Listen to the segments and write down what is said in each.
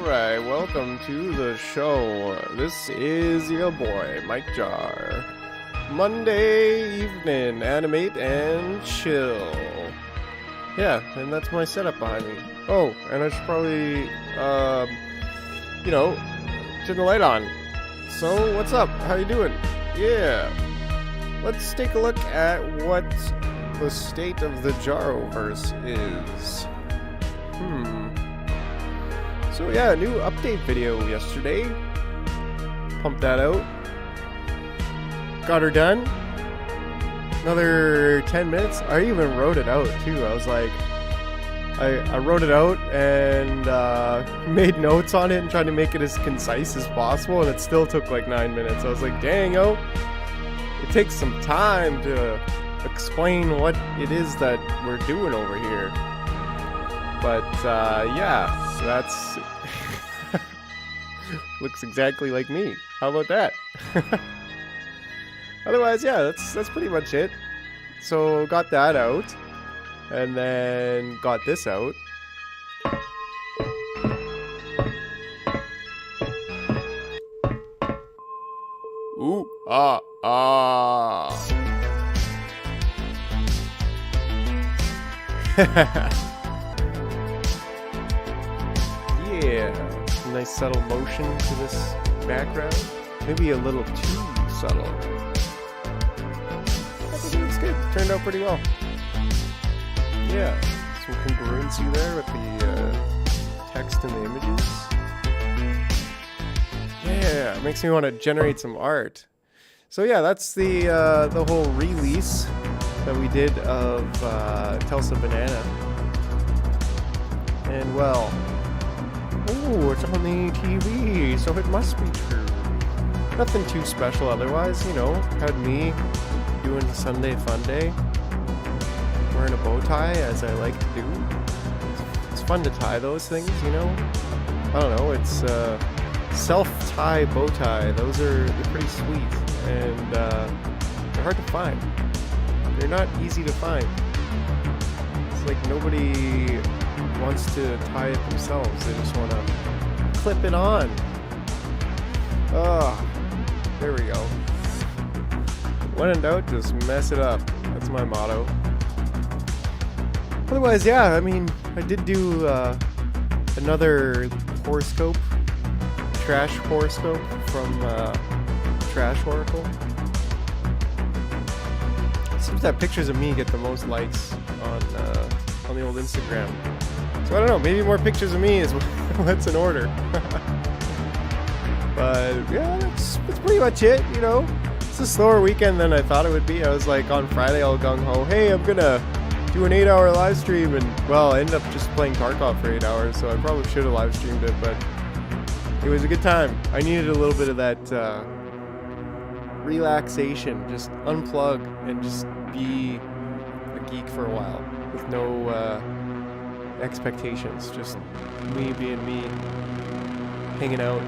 Alright, welcome to the show. This is your boy, MikeJar. Monday evening, animate and chill. Yeah, and that's my setup behind me. Oh, and I should probably, turn the light on. So, what's up? How you doing? Yeah. Let's take a look at what the state of the Jaroverse is. So yeah, new update video yesterday. Pumped that out. Got her done. Another 10 minutes. I even wrote it out too. I was like, I wrote it out and made notes on it and tried to make it as concise as possible, and it still took like 9 minutes. I was like, dang, it takes some time to explain what it is that we're doing over here. But yeah, so that's looks exactly like me. How about that? Otherwise, yeah, that's pretty much it. So got that out, and then got this out. Ooh, Yeah, nice subtle motion to this background. Maybe a little too subtle. I think it looks good. Turned out pretty well. Yeah, some congruency there with the text and the images. Yeah, it makes me want to generate some art. So yeah, that's the whole release that we did of Tulsa Banana. And well, oh, it's on the TV, so it must be true. Nothing too special otherwise, had me doing Sunday Fun Day, wearing a bow tie as I like to do. It's fun to tie those things, I don't know, it's self-tie bow tie. They're pretty sweet, and they're hard to find. They're not easy to find. It's like nobody wants to tie it themselves. They just want to clip it on. There we go. When in doubt, just mess it up. That's my motto. Otherwise, yeah, I did do another horoscope, trash horoscope from Trash Oracle. Seems that pictures of me get the most likes on the old Instagram. So I don't know, maybe more pictures of me is what's in order. But yeah, that's pretty much it, It's a slower weekend than I thought it would be. I was like on Friday all gung-ho, hey, I'm gonna do an 8-hour live stream, and well, I ended up just playing Tarkov for 8 hours, so I probably should have live streamed it, but it was a good time. I needed a little bit of that relaxation, just unplug and just be a geek for a while with no expectations, just me being me, hanging out.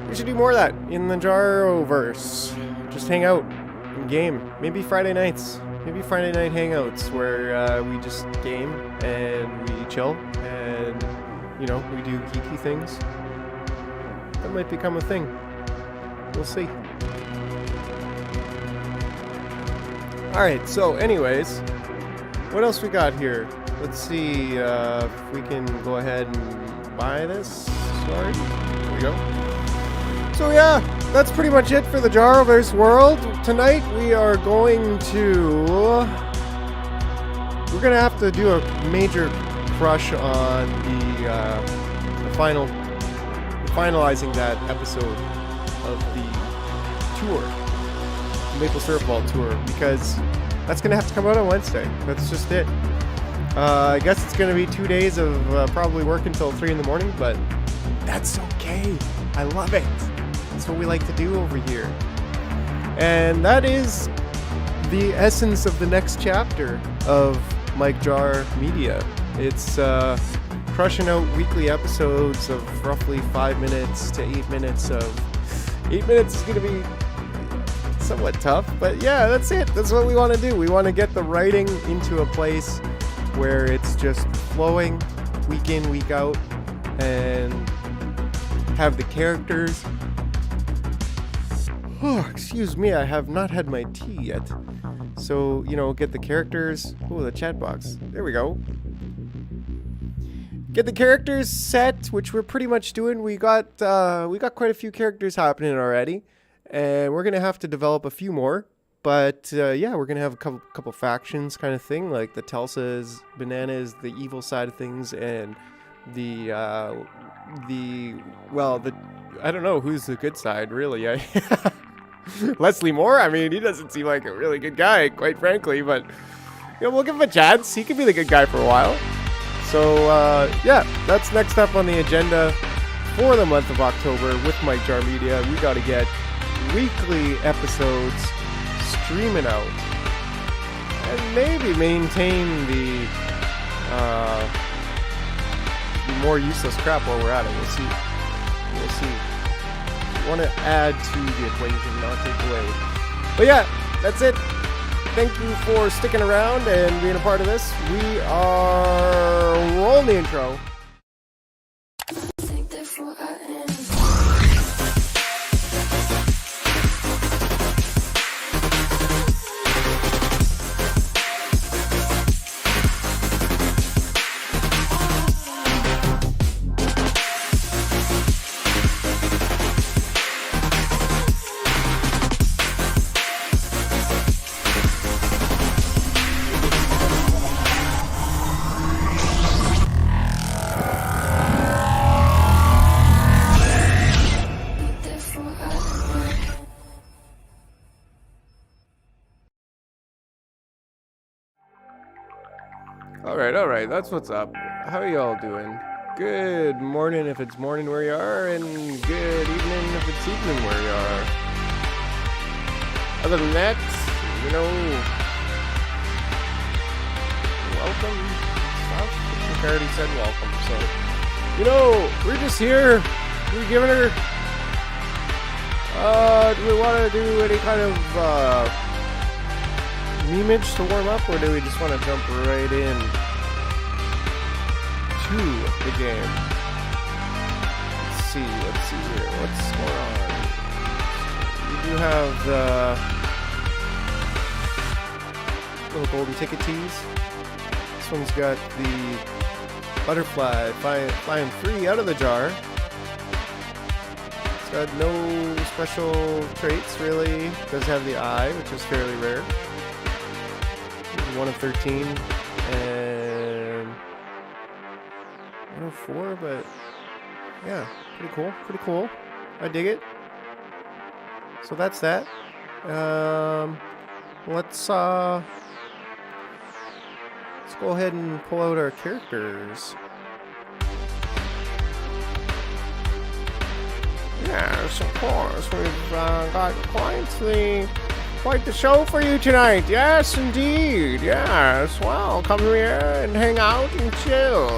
We should do more of that in the Jaroverse. Just hang out and game. Maybe Friday nights. Maybe Friday night hangouts where we just game and we chill and, we do geeky things. That might become a thing. We'll see. Alright, so anyways, what else we got here? Let's see if we can go ahead and buy this. Sorry. There we go. So yeah, that's pretty much it for the Jaroverse world. Tonight we are going to... We're going to have to do a major crush on the finalizing that episode of the tour, Maple Syrup Ball tour, because that's going to have to come out on Wednesday. That's just it. I guess it's going to be 2 days of probably work until 3 in the morning, but that's okay. I love it. That's what we like to do over here. And that is the essence of the next chapter of MikeJar Media. It's crushing out weekly episodes of roughly 5 minutes to 8 minutes of... 8 minutes is going to be somewhat tough, but yeah, that's it. That's what we want to do. We want to get the writing into a place where it's just flowing week in, week out, and have the characters. Oh, excuse me, I have not had my tea yet. So, get the characters. Oh, the chat box. There we go. Get the characters set, which we're pretty much doing. We got quite a few characters happening already, and we're gonna have to develop a few more. But yeah, we're gonna have a couple factions kind of thing, like the Telsas, Banana is the evil side of things, and the I don't know who's the good side really. Leslie Moore. I mean, he doesn't seem like a really good guy, quite frankly, but we'll give him a chance. He could be the good guy for a while. So, yeah, that's next up on the agenda for the month of October with MikeJar Media. We got to get weekly episodes streaming out. And maybe maintain the more useless crap while we're at it. We'll see. We want to add to the equation, not take away. But yeah, that's it. Thank you for sticking around and being a part of this. We are rolling the intro. All right, that's what's up. How are y'all doing? Good morning if it's morning where you are, and good evening if it's evening where you are. Other than that, welcome stuff. I think I already said welcome, so, we're just here. We're giving her, do we want to do any kind of, memeage to warm up, or do we just want to jump right in to the game? Let's see here. What's going on? We do have the little golden ticket tees. This one's got the butterfly flying free out of the jar. It's got no special traits, really. It does have the eye, which is fairly rare. 1 of 13 and 1 of 4, but yeah, pretty cool. I dig it. So that's that. Let's go ahead and pull out our characters. Yes, of course. We've got quite the show for you tonight. Yes, indeed. Yes. Well, come here and hang out and chill.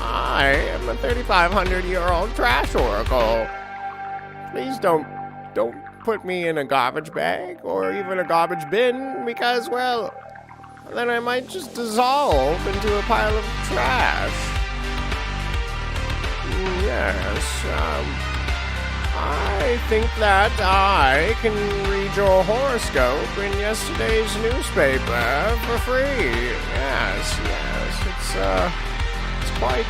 I am a 3,500-year-old trash oracle. Please don't put me in a garbage bag or even a garbage bin because, well, then I might just dissolve into a pile of trash. Yes. I think that I can read your horoscope in yesterday's newspaper for free. Yes. It's quite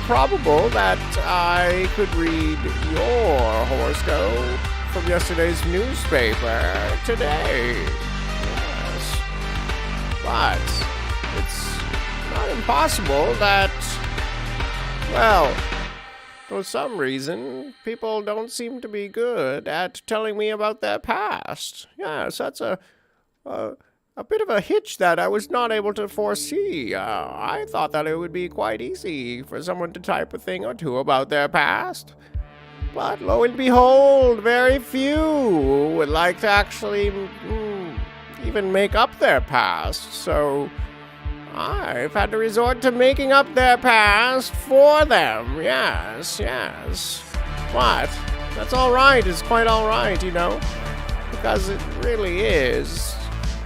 probable that I could read your horoscope from yesterday's newspaper today. Yes. But it's not impossible that, well, for some reason, people don't seem to be good at telling me about their past. Yes, that's a bit of a hitch that I was not able to foresee. I thought that it would be quite easy for someone to type a thing or two about their past. But lo and behold, very few would like to actually even make up their past. So I've had to resort to making up their past for them. Yes. But that's all right. It's quite all right, because it really is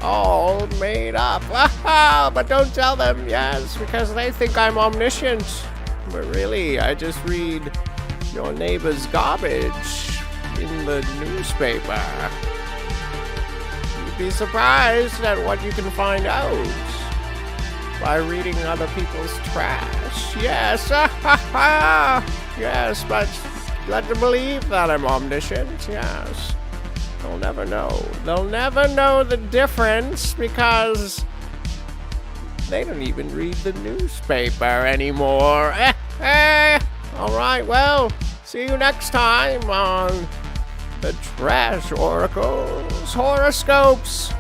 all made up. But don't tell them, yes, because they think I'm omniscient. But really, I just read your neighbor's garbage in the newspaper. You'd be surprised at what you can find out by reading other people's trash. Yes, yes, but let them believe that I'm omniscient, yes. They'll never know. They'll never know the difference because they don't even read the newspaper anymore. Alright, well, see you next time on the Trash Oracle's Horoscopes.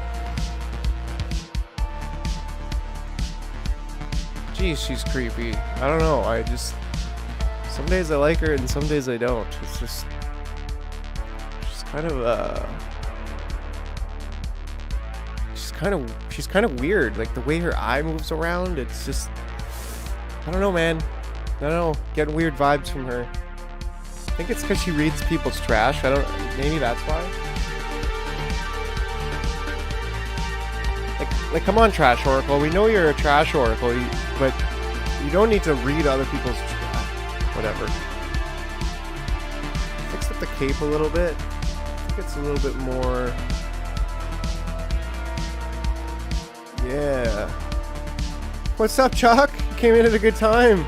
Geez, she's creepy. I don't know, some days I like her and some days I don't. It's just, she's kind of weird. Like the way her eye moves around, it's just, I don't know, man. I don't know, getting weird vibes from her. I think it's because she reads people's trash. Maybe that's why. Like, come on, Trash Oracle. We know you're a Trash Oracle, but you don't need to read other people's trash. Whatever. Fixed up the cape a little bit. I think it's a little bit more. Yeah. What's up, Chuck? Came in at a good time.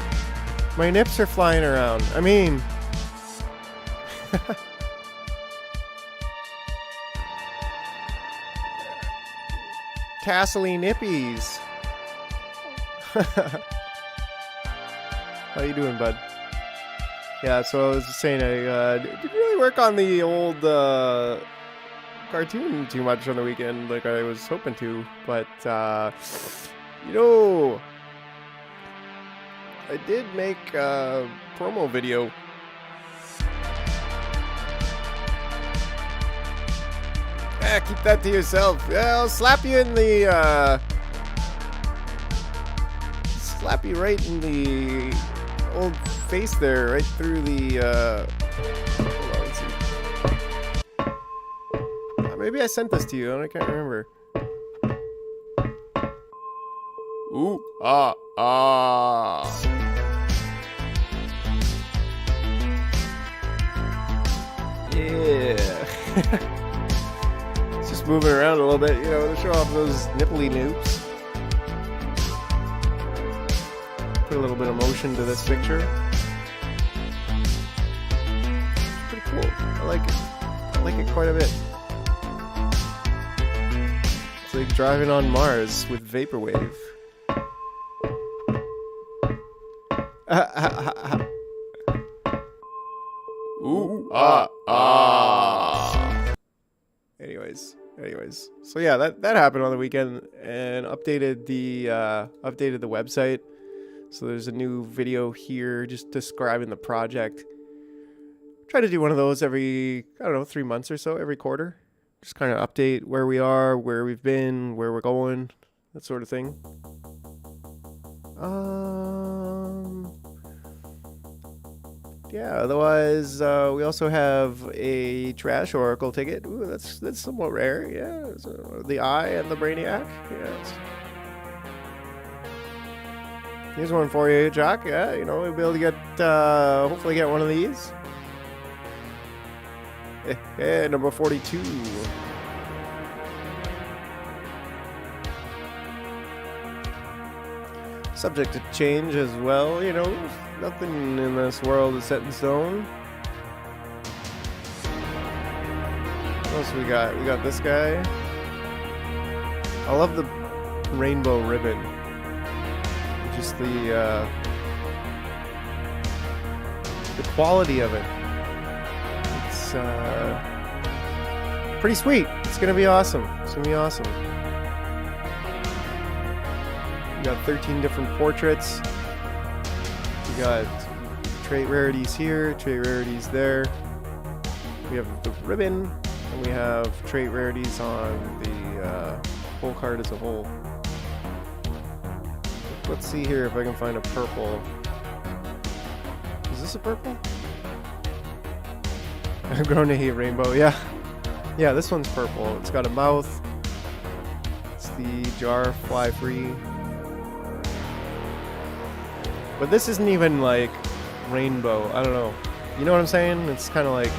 My nips are flying around. I mean... tassely nippies. How you doing, bud? Yeah, so I was just saying I didn't really work on the old cartoon too much on the weekend like I was hoping to, but you know, I did make a promo video. Yeah, keep that to yourself. Yeah, I'll slap you in the slap you right in the old face there, right through the hold on, let's see. Maybe I sent this to you, I can't remember. Ooh, yeah. It's just moving around a little bit, you know, to show off those nipply noops. Put a little bit of motion to this picture. It's pretty cool. I like it. I like it quite a bit. It's like driving on Mars with Vaporwave. Ooh, Anyways. So yeah, that happened on the weekend and updated the website. So there's a new video here just describing the project. Try to do one of those every, 3 months or so, every quarter. Just kind of update where we are, where we've been, where we're going, that sort of thing. Yeah, otherwise, we also have a Trash Oracle ticket. Ooh, that's somewhat rare, yeah. So, the Eye and the Brainiac, yes. Here's one for you, Jock. Yeah, you know, we'll be able to get, hopefully get one of these. Yeah, number 42. Subject to change as well, you know. Nothing in this world is set in stone. What else we got? We got this guy. I love the rainbow ribbon. Just the quality of it. It's pretty sweet. It's gonna be awesome. It's gonna be awesome. We got 13 different portraits. We got trait rarities here, trait rarities there. We have the ribbon, and we have trait rarities on the whole card as a whole. Let's see here if I can find a purple. Is this a purple? I've grown to hate rainbow, yeah. Yeah, this one's purple. It's got a mouth. the jar fly free. But this isn't even like rainbow. I don't know. You know what I'm saying? It's kind of like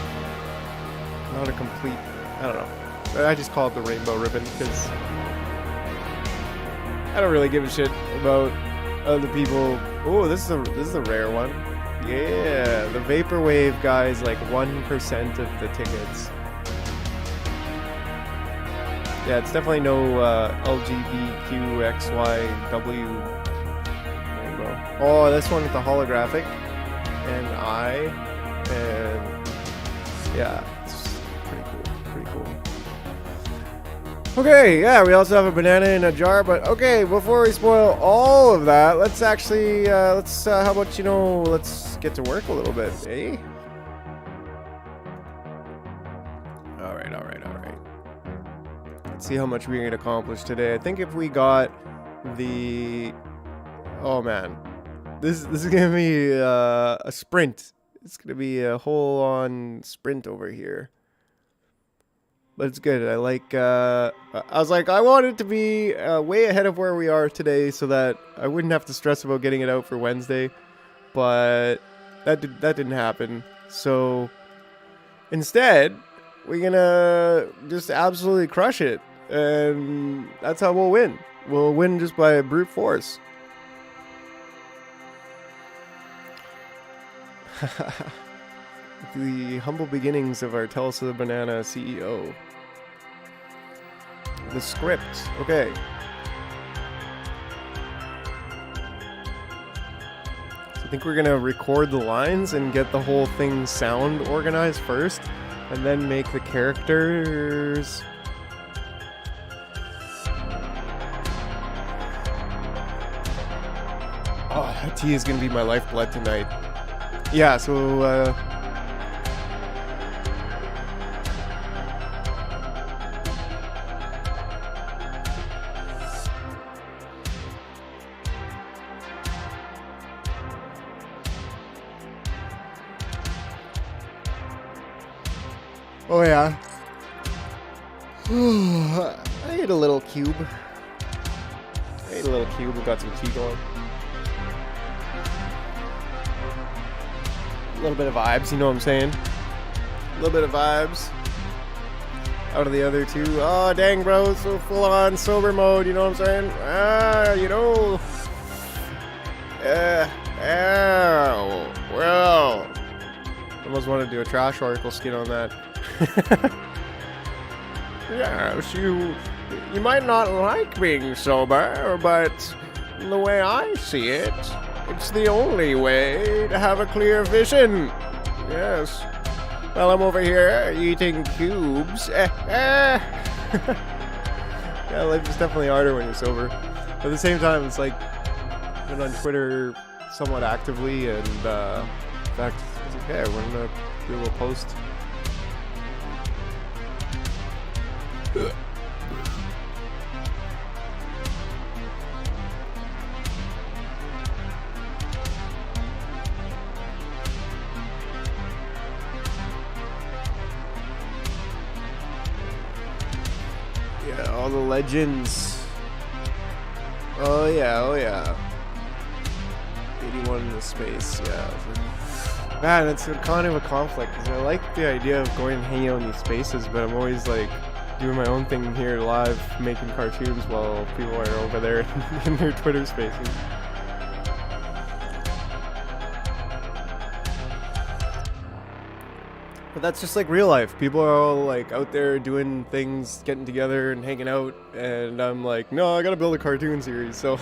not a complete. I don't know. I just call it the rainbow ribbon because I don't really give a shit about other people. Oh, this is a rare one. Yeah, the vaporwave guy is like 1% of the tickets. Yeah, it's definitely no LGBTQXYW rainbow. Oh, this one with the holographic and yeah, it's pretty cool. Okay, yeah, we also have a banana in a jar, but okay, before we spoil all of that, let's actually how about let's get to work a little bit, eh? All right. Let's see how much we can accomplish today. I think if we got the... Oh, man. This is going to be a sprint. It's going to be a whole-on sprint over here. But it's good. I like... I was like, I want it to be way ahead of where we are today so that I wouldn't have to stress about getting it out for Wednesday. But that didn't happen. So instead, we're going to just absolutely crush it. And that's how we'll win. We'll win just by brute force. The humble beginnings of our Tell Us of the Banana CEO. The script. Okay. So I think we're going to record the lines and get the whole thing sound organized first. And then make the characters... Oh, that tea is going to be my lifeblood tonight. Yeah, so, oh, yeah. I ate a little cube. We got some tea going. A little bit of vibes, you know what I'm saying? A little bit of vibes. Out of the other two. Oh, dang, bro. So full on sober mode, you know what I'm saying? Well. I almost want to do a trash article skit on that. Yes, you might not like being sober, but the way I see it, it's the only way to have a clear vision. Yes. Well, I'm over here eating cubes. Yeah, life is definitely harder when you're sober. But at the same time, it's like I've been on Twitter somewhat actively, and in fact, it's okay. We're gonna do a little post. Yeah, all the legends. Oh yeah. 81 in the space, yeah. Man, it's kind of a conflict, because I like the idea of going and hanging out in these spaces, but I'm always like doing my own thing here live, making cartoons while people are over there in their Twitter spaces. But that's just like real life. People are all like out there doing things, getting together and hanging out, and I'm like, no, I gotta build a cartoon series. So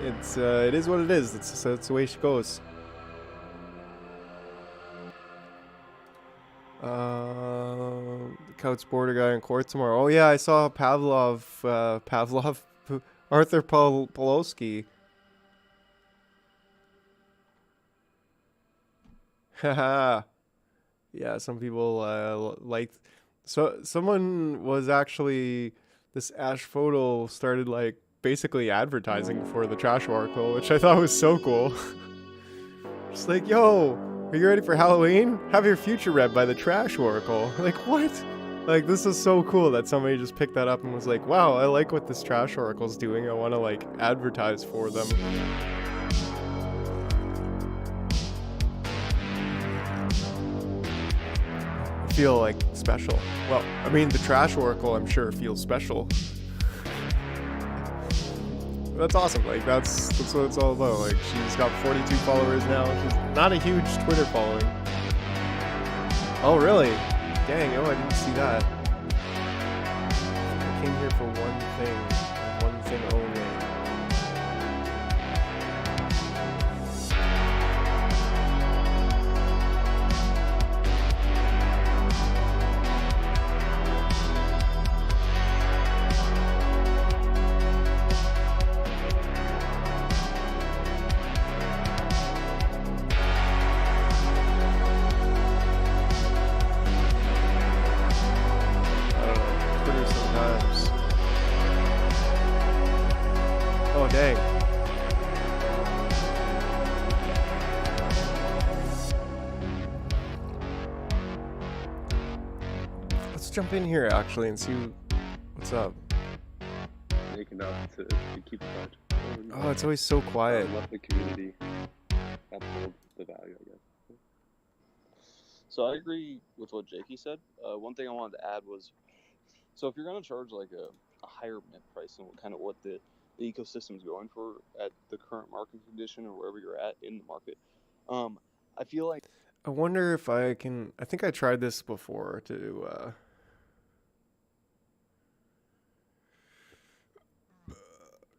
it is what it is. That's the way she goes. The couch border guy in court tomorrow. Oh yeah, I saw Arthur Pawlowski. Haha. Yeah, some people liked. So someone was actually, this Ash Photo started like basically advertising for the trash article, which I thought was so cool. Just like, yo, are you ready for Halloween? Have your future read by the Trash Oracle. Like, what? Like, this is so cool that somebody just picked that up and was like, wow, I like what this trash oracle's doing. I want to, like, advertise for them. I feel, like, special. Well, I mean, the trash oracle, I'm sure, feels special. That's awesome. Like, that's what it's all about. Like, she's got 42 followers now. She's not a huge Twitter following. Oh, really? Dang, oh, I didn't see that. I came here for one thing, and one thing only. Oh, dang. Let's jump in here, actually, and see what's up. Making up to keep in touch. Oh, it's always so quiet. Let the community uphold the value, I guess. So I agree with what Jakey said. One thing I wanted to add was, so if you're going to charge like a higher mint price than what the ecosystem's going for at the current market condition or wherever you're at in the market, I feel like... I wonder if I can... I think I tried this before to...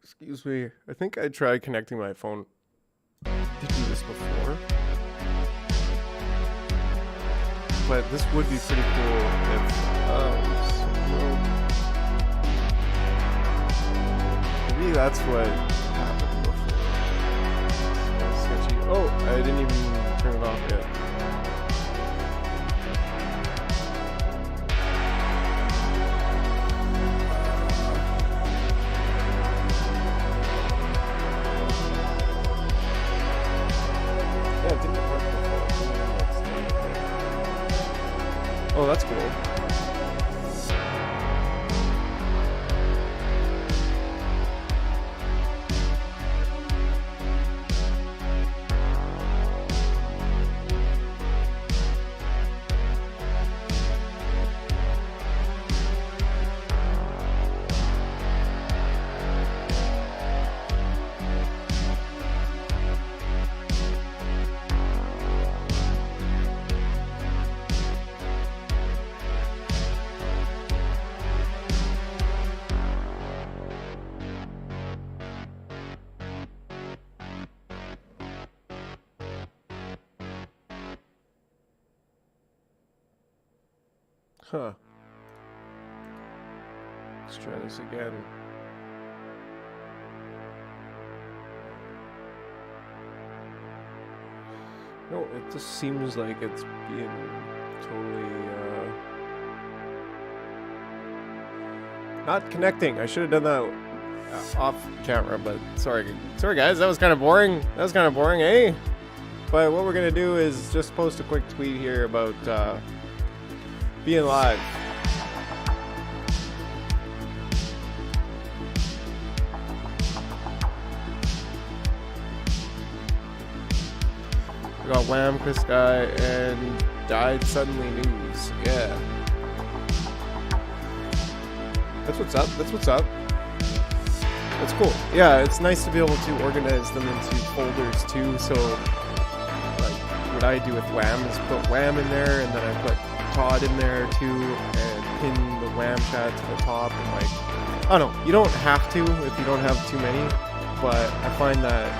excuse me. I think I tried connecting my phone to do this before. But this would be pretty cool if... maybe that's what happened before. So sketchy. Oh, I didn't even turn it off yet. Yeah, it didn't work before. Oh, that's cool. Huh. Let's try this again. No, it just seems like it's being totally, not connecting. I should have done that off camera, but sorry guys, that was kind of boring. Eh? But what we're gonna do is just post a quick tweet here about, being live. We got Wham, Chris Guy, and Died Suddenly News. Yeah. That's what's up. That's cool. Yeah, it's nice to be able to organize them into folders too. So, like, what I do with Wham is put Wham in there, and then I put Todd in there too, and pin the Wham chat to the top, and like, I don't know, you don't have to if you don't have too many, but I find that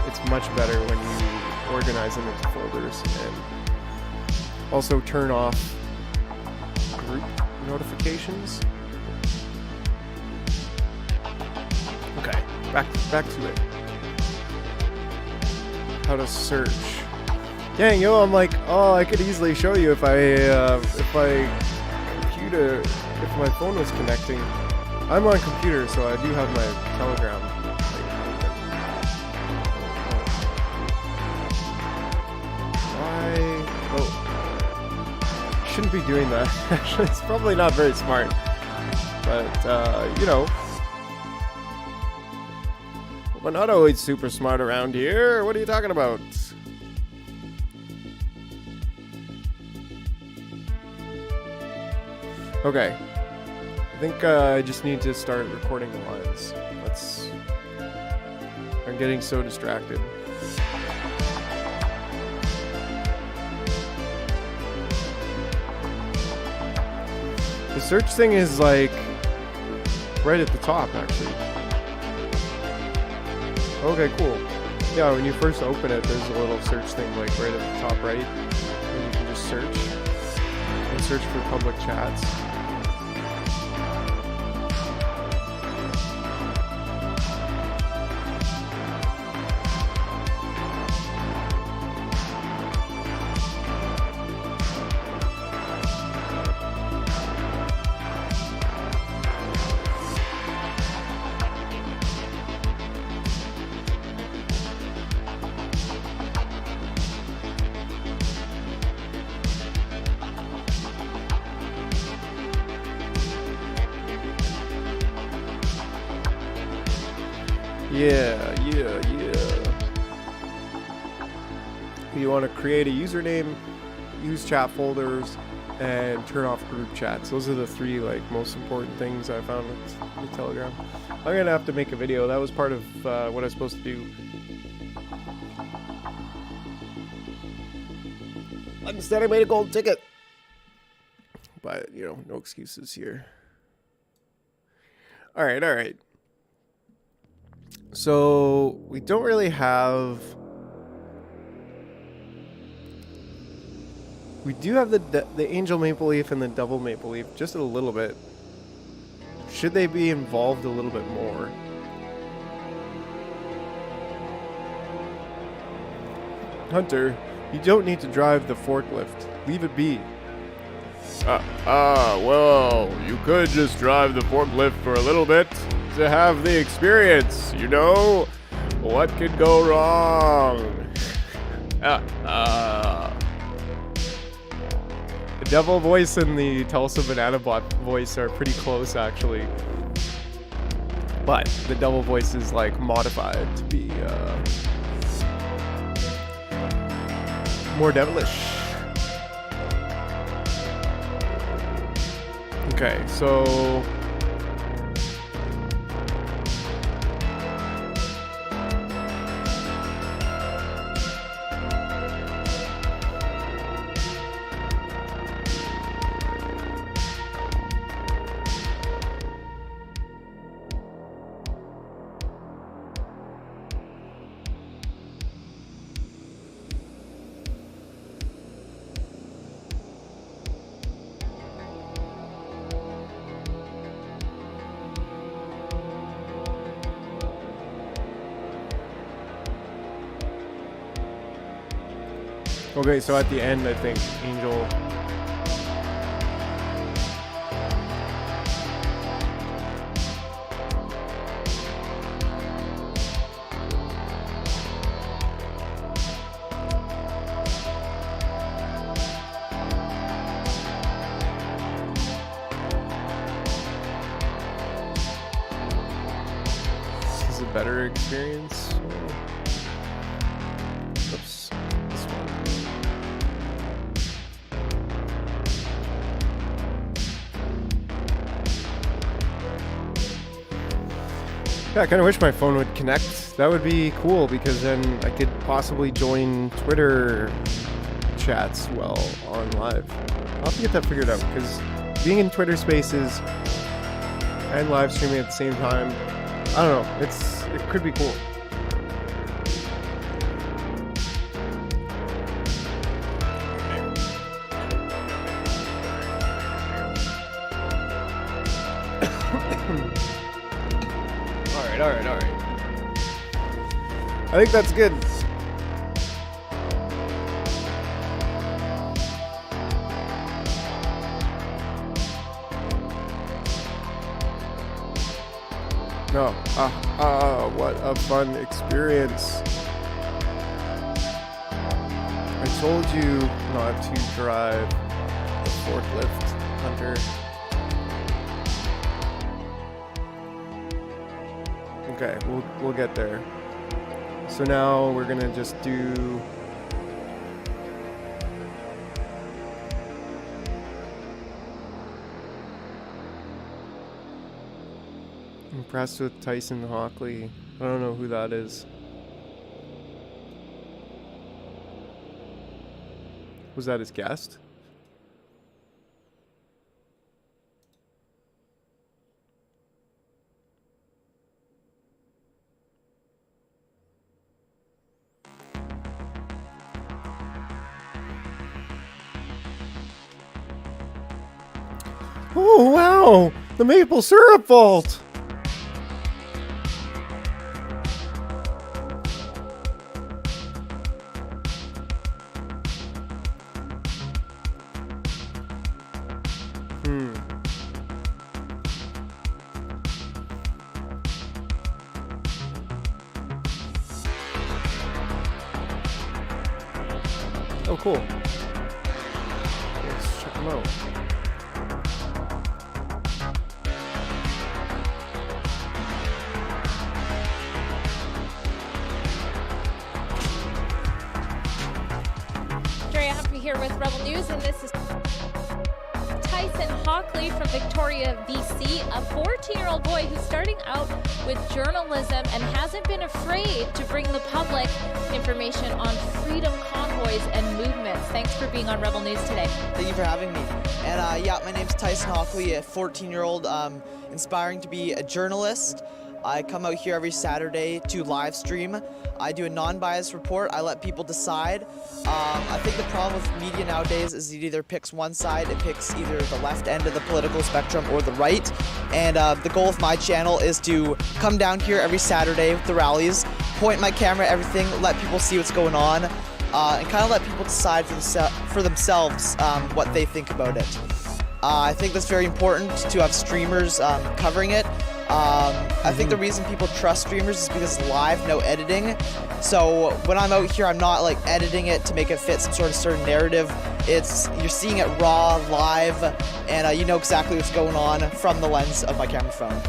it's much better when you organize them into folders, and also turn off group notifications. Okay, back to it. How to search. Dang, yo, I'm like, oh, I could easily show you if my phone was connecting. I'm on computer, so I do have my Telegram open. Why? Oh. shouldn't be doing that. Actually, it's probably not very smart. But, you know, we're not always super smart around here. What are you talking about? Okay. I think I just need to start recording the lines. I'm getting so distracted. The search thing is like right at the top, actually. Okay, cool. Yeah, when you first open it, there's a little search thing like right at the top right, and you can just search and search for public chats. Yeah. You want to create a username, use chat folders, and turn off group chats. Those are the three like most important things I found with Telegram. I'm gonna have to make a video. That was part of what I was supposed to do. Instead, I made a gold ticket. But you know, no excuses here. All right. So we don't really have. We do have the angel maple leaf and the devil maple leaf, just a little bit. Should they be involved a little bit more? Hunter, you don't need to drive the forklift. Leave it be. Well, you could just drive the forklift for a little bit to have the experience, you know? What could go wrong? The devil voice and the Tulsa Banana Bot voice are pretty close, actually. But the devil voice is, like, modified to be, more devilish. Okay, so... Okay, so at the end, I think Angel... This is a better experience. Oops. This one. Yeah, I kind of wish my phone would connect. That would be cool because then I could possibly join Twitter chats while on live. I'll have to get that figured out because being in Twitter Spaces and live streaming at the same time, I don't know. It could be cool. All right. I think that's good. No. What a fun experience. I told you not to drive the forklift hunter. Okay, we'll get there. So now we're gonna just do. Impressed with Tyson Hockley. I don't know who that is. Was that his guest? Oh wow! The maple syrup vault! Oh, cool. Let's check them out. Jerry, I have you here with Rebel News, and this is Tyson Hockley from Victoria, BC, a 14-year-old boy who's starting out with journalism and hasn't been afraid to bring the public information on freedom convoys and movements. Thanks for being on Rebel News today. Thank you for having me. And yeah, my name's Tyson Hockley, a 14-year-old inspiring to be a journalist. I come out here every Saturday to live stream. I do a non-biased report. I let people decide. I think the problem with media nowadays is it either picks one side, it picks either the left end of the political spectrum or the right. And the goal of my channel is to come down here every Saturday with the rallies, point my camera at everything, let people see what's going on, and kind of let people decide for themselves what they think about it. I think that's very important to have streamers covering it. I think the reason people trust streamers is because it's live, no editing. So when I'm out here, I'm not like editing it to make it fit some sort of certain narrative. You're seeing it raw, live, and you know exactly what's going on from the lens of my camera phone.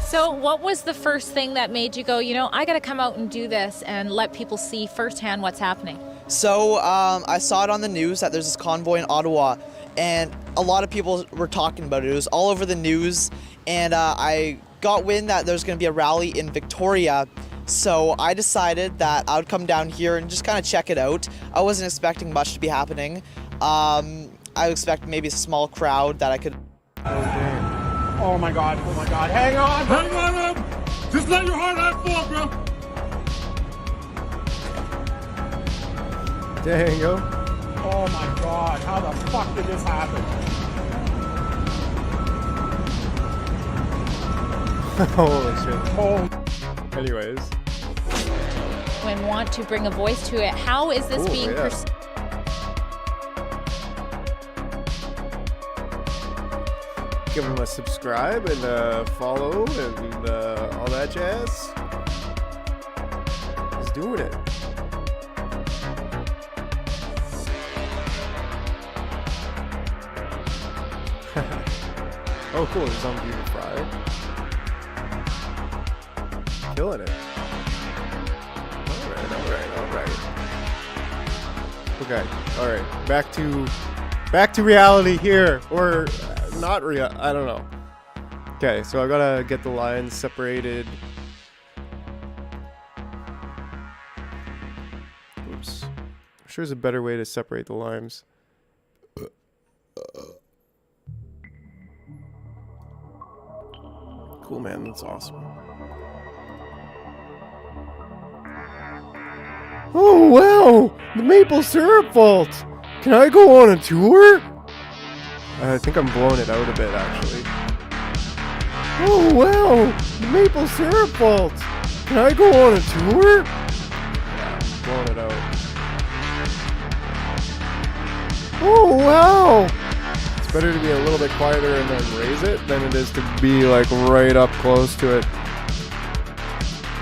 So what was the first thing that made you go, you know, I got to come out and do this and let people see firsthand what's happening? So I saw it on the news that there's this convoy in Ottawa, and a lot of people were talking about it. It was all over the news, and I got wind that there's going to be a rally in Victoria, so I decided that I would come down here and just kind of check it out. I wasn't expecting much to be happening. I would expect maybe a small crowd that I could... Oh my god, hang on! Hang on, man! Just let your heart out fall, bro! Dango. Oh my god, how the fuck did this happen? Holy shit. Oh. Anyways. When want to bring a voice to it, how is this being perceived? Give them a subscribe and follow and all that jazz. He's doing it. Oh, cool. There's on Beauty Fried. Killing it. Alright. Okay, alright. Back to reality here. Or not real. I don't know. Okay, so I gotta get the lines separated. Oops. I'm sure there's a better way to separate the lines. Cool, man. That's awesome. Oh, wow! The maple syrup vault! Can I go on a tour? I think I'm blowing it out a bit, actually. Oh, wow! The maple syrup vault! Can I go on a tour? Yeah, I'm blowing it out. Oh, wow! It's better to be a little bit quieter and then raise it than it is to be, like, right up close to it.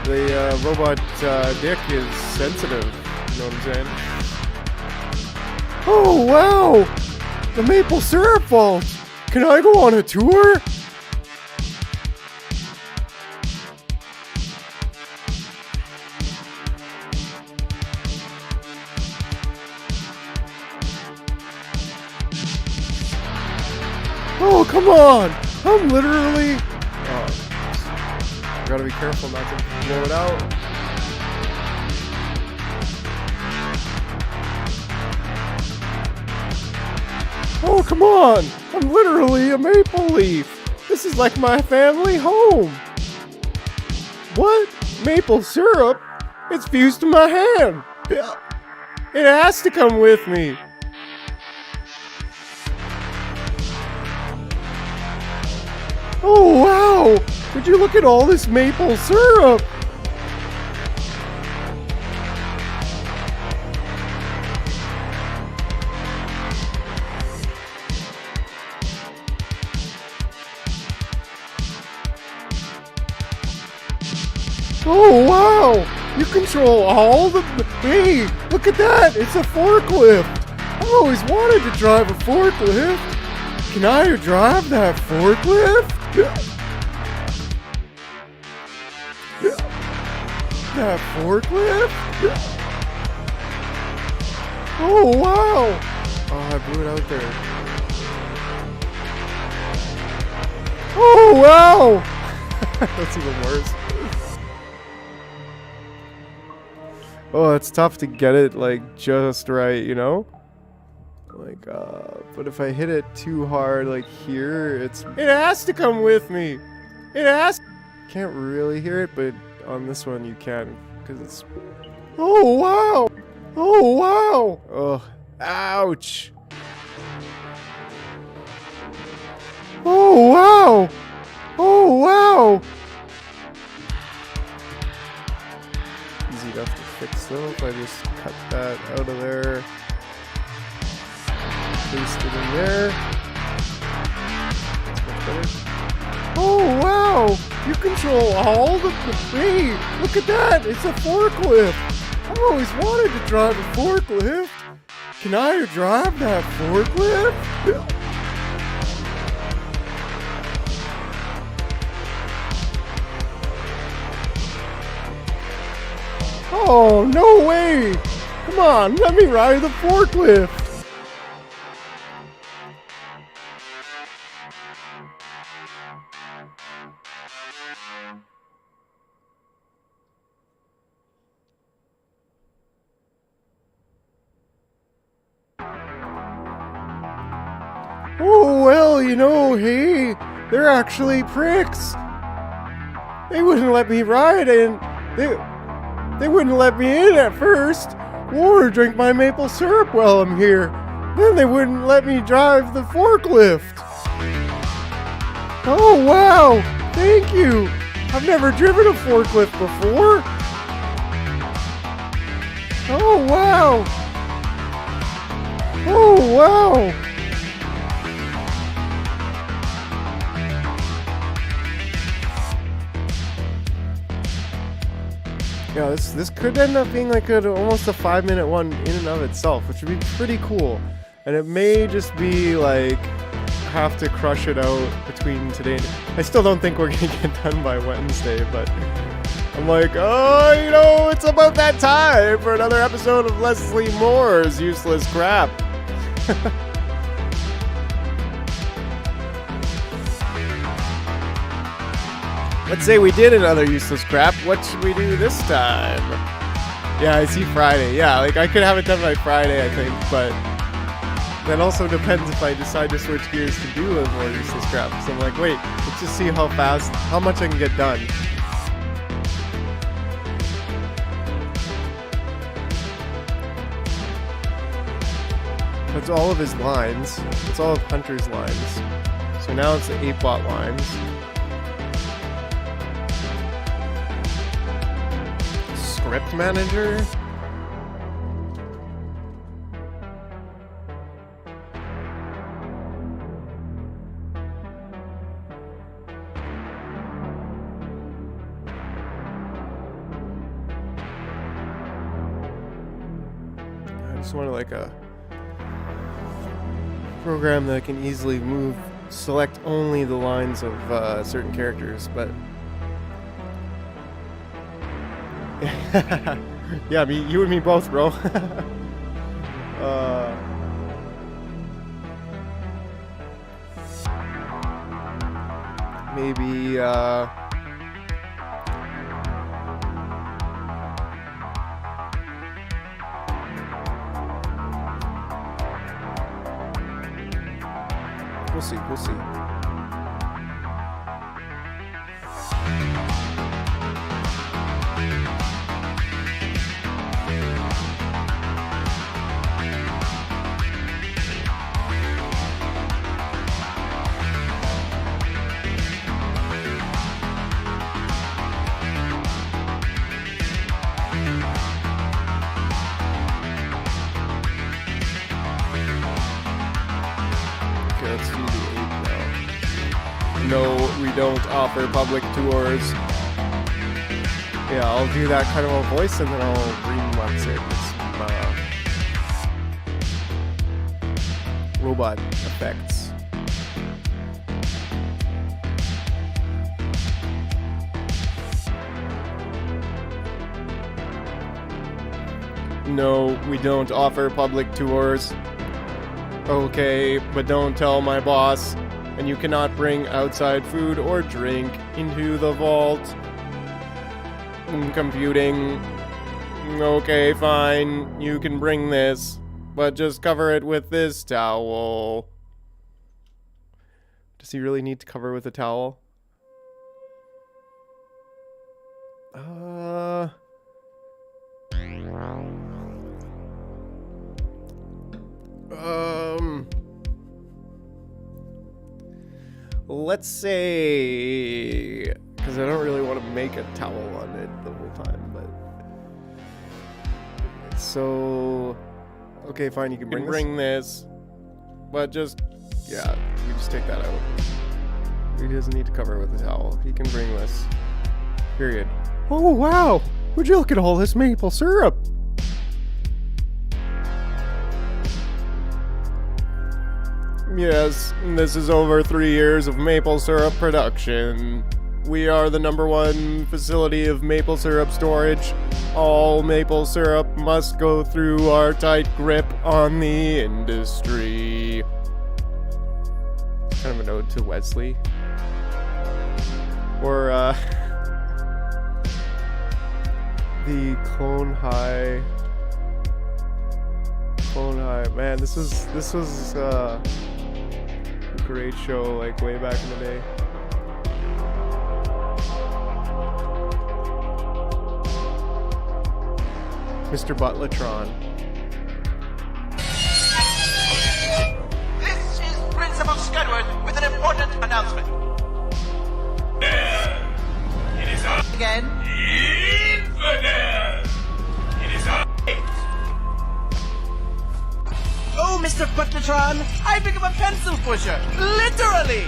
The robot dick is sensitive, you know what I'm saying? Oh, wow! The maple syrup vault! Can I go on a tour? Oh, come on! I'm literally... Oh. Gotta be careful not to blow it out. Oh, come on! I'm literally a maple leaf! This is like my family home! What? Maple syrup? It's fused to my hand! It has to come with me! Oh, wow! Would you look at all this maple syrup? Oh, wow! You control all the... Hey, look at that! It's a forklift! I've always wanted to drive a forklift! Can I drive that forklift? That forklift? Oh, wow! Oh, I blew it out there. Oh, wow! That's even worse. Oh, it's tough to get it, like, just right, you know? Like, but if I hit it too hard, like, here, it has to come with me! It has... Can't really hear it, but on this one you can, because it's... Oh, wow! Oh, wow! Oh, ouch! Oh, wow! Oh, wow! Easy enough to fix though if I just cut that out of there. Paste it in there. That's much better. Oh, wow! You control all the... Hey, look at that! It's a forklift! I've always wanted to drive a forklift! Can I drive that forklift? Oh, no way! Come on, let me ride the forklift! Oh, well, you know, hey, they're actually pricks. They wouldn't let me ride and they wouldn't let me in at first or drink my maple syrup while I'm here. Then they wouldn't let me drive the forklift. Oh, wow, thank you. I've never driven a forklift before. Oh, wow. Oh, wow. Yeah, this could end up being like almost a 5-minute one in and of itself, which would be pretty cool. And it may just be like have to crush it out between today and... I still don't think we're gonna get done by Wednesday, but I'm like, oh, you know, it's about that time for another episode of Leslie Moore's Useless Crap. Let's say we did another useless crap. What should we do this time? Yeah, I see Friday. Yeah, like I could have it done by Friday, I think, but that also depends if I decide to switch gears to do a more useless crap. So I'm like, wait, let's just see how much I can get done. That's all of his lines. That's all of Hunter's lines. So now it's the 8-bot lines. Script manager. I just want to like program that can easily select only the lines of certain characters, but yeah, you and me both, bro. Maybe we'll see. Let's do the 8 now. No, we don't offer public tours. Yeah, I'll do that kind of a voice and then I'll remix it with some robot effects. No, we don't offer public tours. Okay, but don't tell my boss. And you cannot bring outside food or drink into the vault. Computing. Okay, fine. You can bring this. But just cover it with this towel. Does he really need to cover with a towel? Let's say, because I don't really want to make a towel on it the whole time, but so okay, fine, you can bring this, but just yeah, you just take that out. He doesn't need to cover it with a towel. He can bring this. Period. Oh wow! Would you look at all this maple syrup? Yes, this is over 3 years of maple syrup production. We are the #1 facility of maple syrup storage. All maple syrup must go through our tight grip on the industry. Kind of an ode to Wesley. Or, the Clone High. Man, this was, a great show, like, way back in the day. Mr. Butlatron. This is Principal Scudward with an important announcement. It is on. Again. Infidel! It is on. Oh, Mr. Butlertron, I become a pencil pusher. Literally.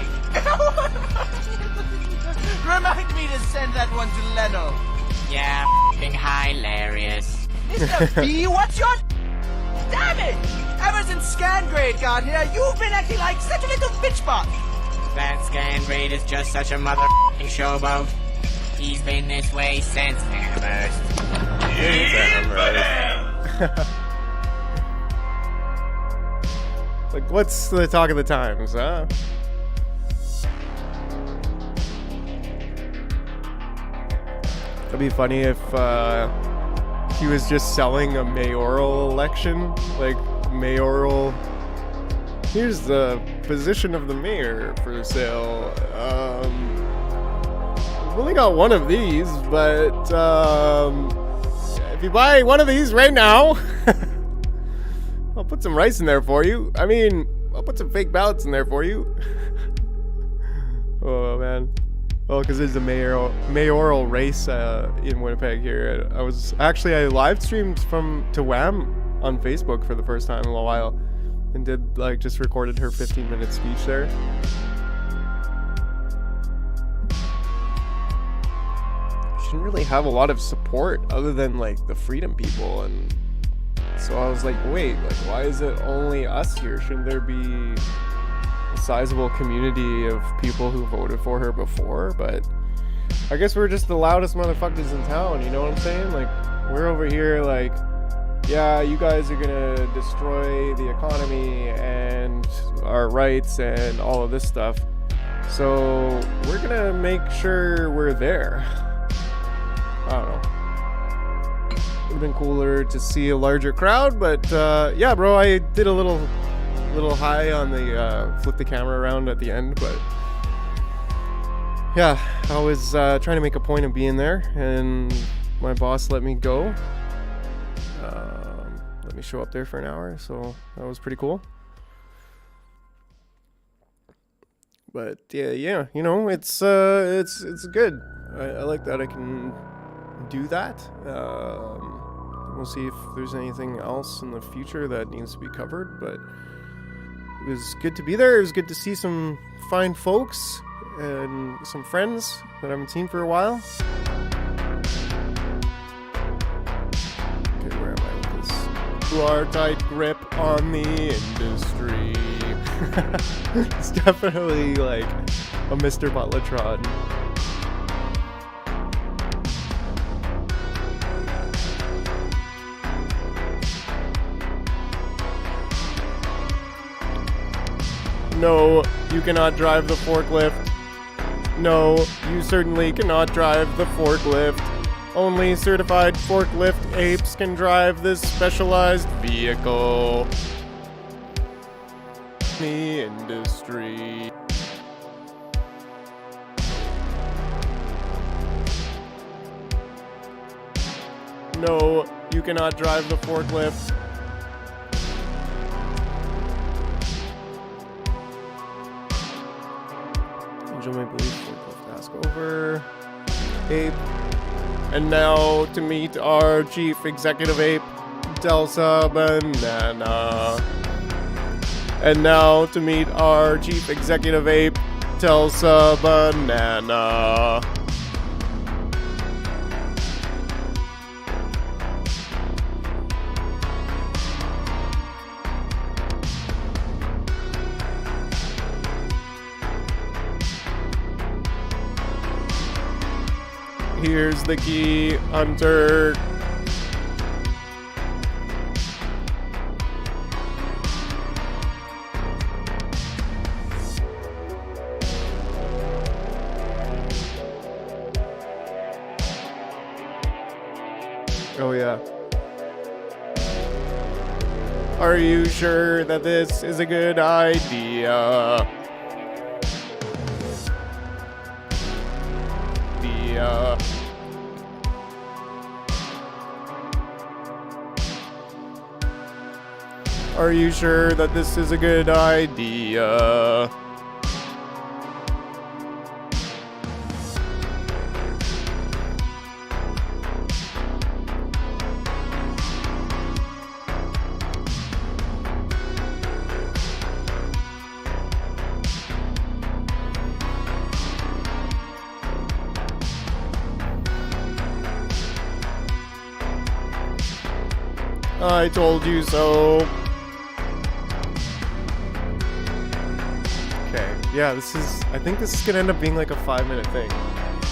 Remind me to send that one to Leno. Yeah, f***ing hilarious. Mr. B, what's your... Damn it! Ever since Scan Grade got here, you've been acting like such a little bitchbot. That Scan Grade is just such a mother***ing showboat. He's been this way since Amherst. Like, what's the talk of the times, huh? It'd be funny if he was just selling a mayoral election. Like, mayoral... Here's the position of the mayor for sale. We've only got one of these, but if you buy one of these right now... I'll put some rice in there for you. I mean, I'll put some fake ballots in there for you. Oh, man. Well, because there's a mayoral race in Winnipeg here. I live streamed to Wham on Facebook for the first time in a while. And just recorded her 15-minute speech there. She didn't really have a lot of support other than, like, the Freedom People and... So I was like, wait, like, why is it only us here? Shouldn't there be a sizable community of people who voted for her before? But I guess we're just the loudest motherfuckers in town, you know what I'm saying? Like, we're over here like, yeah, you guys are gonna destroy the economy and our rights and all of this stuff. So we're gonna make sure we're there. I don't know. Would have been cooler to see a larger crowd, but yeah, bro, I did a little high on the flip the camera around at the end, but yeah, I was trying to make a point of being there, and my boss let me go. Let me show up there for an hour, so that was pretty cool. But yeah, you know, it's good. I like that I can do that. We'll see if there's anything else in the future that needs to be covered, but it was good to be there. It was good to see some fine folks and some friends that I haven't seen for a while. Okay, where am I with this? To our tight grip on the industry. It's definitely like a Mr. Butlertron. No, you cannot drive the forklift. No, you certainly cannot drive the forklift. Only certified forklift apes can drive this specialized vehicle. The industry. No, you cannot drive the forklift. Angel Maple Leaf forklift mask over. Ape. And now to meet our chief executive ape, Delsa Banana. And now to meet our chief executive ape, Delsa Banana. Here's the key, Hunter. Oh yeah. Are you sure that this is a good idea? Are you sure that this is a good idea? I told you so. Okay, yeah, I think this is gonna end up being like a 5-minute thing,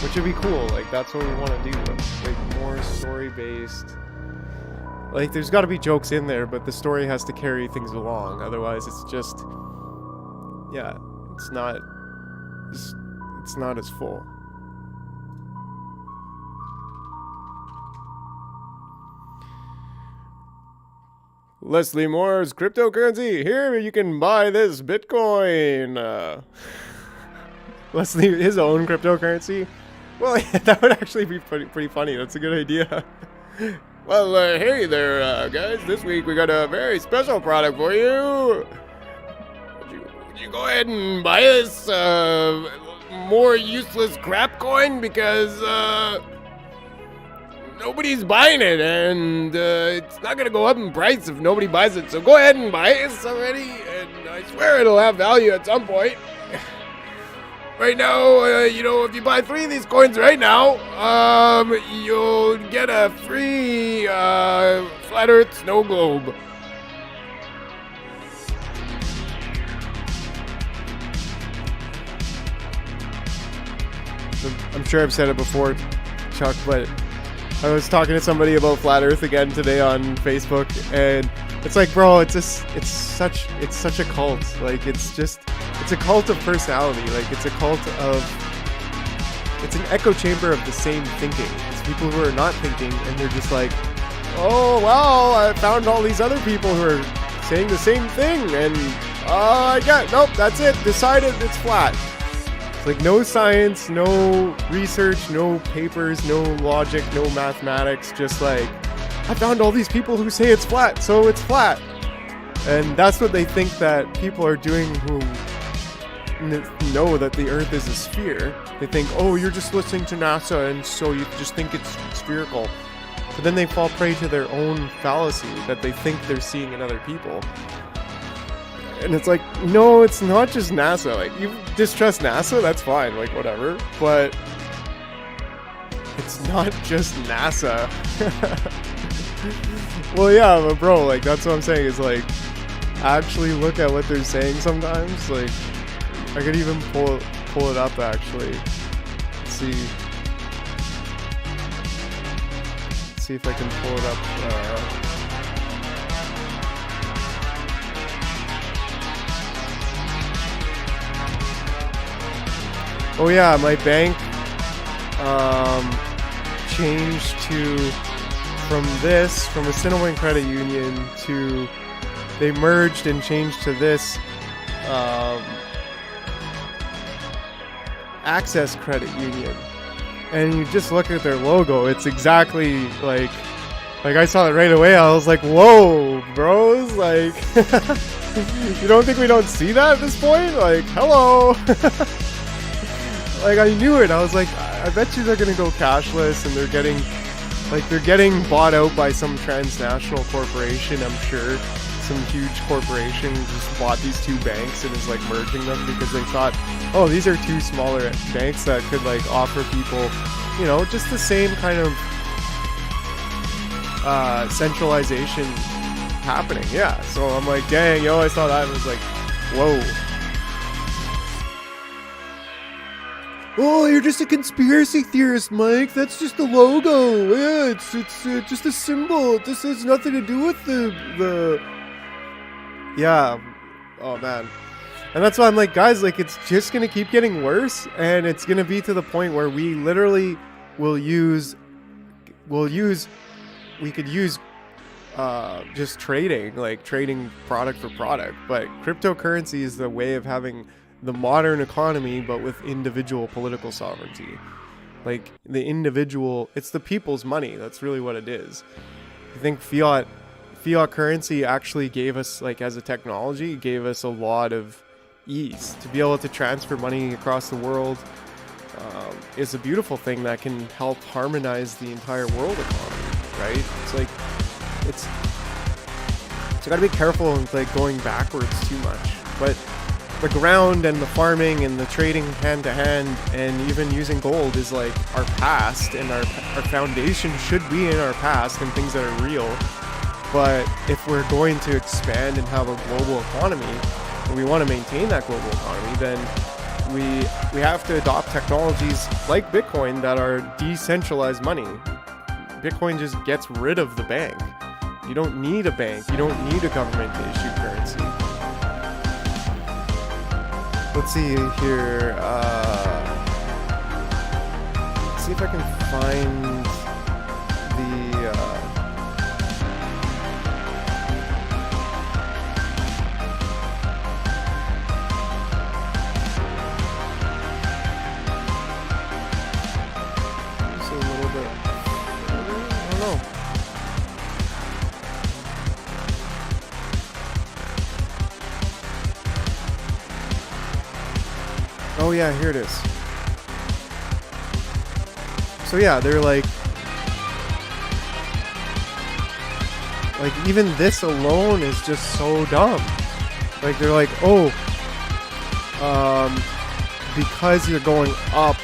which would be cool. Like, that's what we want to do. Like, more story-based. Like, there's gotta be jokes in there, but the story has to carry things along. Otherwise, it's just, yeah, it's not as full. Leslie Moore's cryptocurrency. Here you can buy this Bitcoin. Leslie, his own cryptocurrency. Well, yeah, that would actually be pretty funny. That's a good idea. Well, hey there, guys. This week we got a very special product for you. Would you go ahead and buy this more useless crap coin because nobody's buying it, and it's not gonna go up in price if nobody buys it. So go ahead and buy it already, and I swear it'll have value at some point. Right now, you know, if you buy 3 of these coins right now, you'll get a free flat Earth snow globe. I'm sure I've said it before, Chuck, but I was talking to somebody about flat Earth again today on Facebook, and it's like, bro, it's such a cult. Like, it's a cult of personality. Like, it's an echo chamber of the same thinking. It's people who are not thinking, and they're just like, oh, well, I found all these other people who are saying the same thing, and nope, that's it, decided it's flat. It's like no science, no research, no papers, no logic, no mathematics, just like, I found all these people who say it's flat, so it's flat. And that's what they think that people are doing who know that the Earth is a sphere. They think, oh, you're just listening to NASA, and so you just think it's spherical. But then they fall prey to their own fallacy that they think they're seeing in other people. And it's like, no, it's not just NASA. Like, you distrust NASA, that's fine, like, whatever. But it's not just NASA. Well, yeah, but bro, like, that's what I'm saying is, like, actually look at what they're saying sometimes. Like, I could even pull it up, actually. Let's see if I can pull it up. Oh yeah, my bank changed from a Cinnamon Credit Union to, they merged and changed to this Access Credit Union. And you just look at their logo, it's exactly like I saw it right away. I was like, whoa, bros, like, you don't think we don't see that at this point? Like, hello. Like, I knew it. I was like, I bet you they're gonna go cashless, and they're getting bought out by some transnational corporation, I'm sure. Some huge corporation just bought these two banks and is like merging them because they thought, oh, these are two smaller banks that could like offer people, you know, just the same kind of centralization happening. Yeah, so I'm like, dang, yo, I saw that and was like, whoa. Oh, you're just a conspiracy theorist, Mike. That's just the logo. Yeah, it's just a symbol. It just has nothing to do with the. Yeah. Oh man. And that's why I'm like, guys, like, it's just gonna keep getting worse, and it's gonna be to the point where we literally we could use just trading product for product. But cryptocurrency is the way of having the modern economy, but with individual political sovereignty. Like, the individual, it's the people's money. That's really what it is. I think fiat currency actually gave us, like, as a technology, gave us a lot of ease to be able to transfer money across the world. Is a beautiful thing that can help harmonize the entire world economy, right? It's like, so you gotta be careful of like going backwards too much. But the ground and the farming and the trading hand to hand and even using gold is like our past, and our foundation should be in our past and things that are real. But if we're going to expand and have a global economy, and we want to maintain that global economy, then we have to adopt technologies like Bitcoin that are decentralized money. Bitcoin just gets rid of the bank. You don't need a bank. You don't need a government to issue currency. Let's see here. Let's see if I can find the. Just a little bit. I don't know. Oh yeah, here it is. So yeah, they're like even this alone is just so dumb. Like, they're like, oh, because you're going up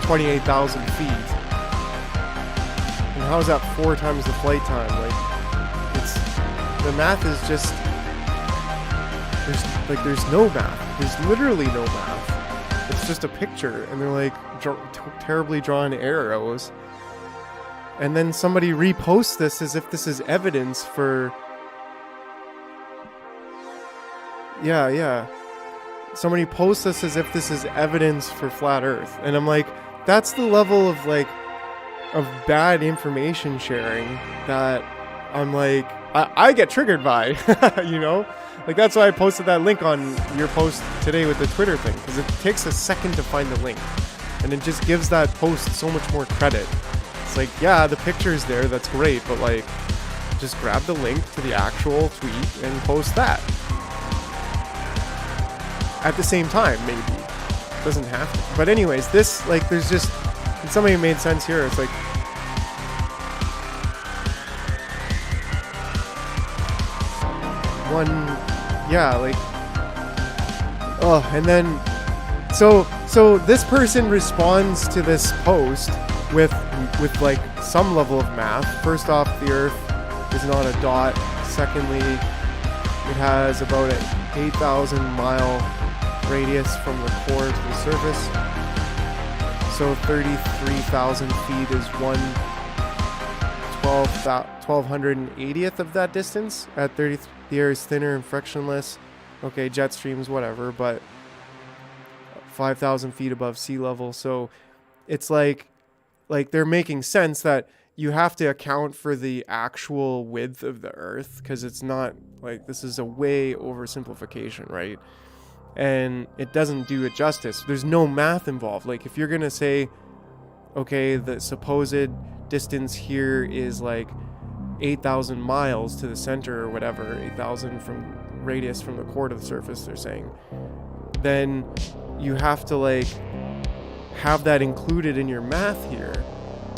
28,000 feet, and how is that 4 times the flight time? Like, it's, the math is just, there's no math. There's literally no math. It's just a picture, and they're like terribly drawn arrows. And then somebody reposts this as if this is evidence for... Yeah. Somebody posts this as if this is evidence for flat Earth. And I'm like, that's the level of, like, of bad information sharing that I'm like, I get triggered by, you know? Like, that's why I posted that link on your post today with the Twitter thing, because it takes a second to find the link. And it just gives that post so much more credit. It's like, yeah, the picture is there, that's great, but, like, just grab the link to the actual tweet and post that. At the same time, maybe. Doesn't have to. But anyways, this, like, there's just, and somebody made sense here. It's like, one, yeah, like, oh, and then, so this person responds to this post with like some level of math. First off, the Earth is not a dot. Secondly, it has about an 8,000 mile radius from the core to the surface. So 33,000 feet is 1/1280th of that distance. At 30, the air is thinner and frictionless. Okay, jet streams, whatever, but 5,000 feet above sea level. So it's like they're making sense that you have to account for the actual width of the Earth, because it's not like, this is a way oversimplification, right? And it doesn't do it justice. There's no math involved. Like, if you're gonna say, okay, the supposed distance here is like 8,000 miles to the center or whatever, 8,000 from radius from the core to the surface, they're saying, then you have to, like, have that included in your math here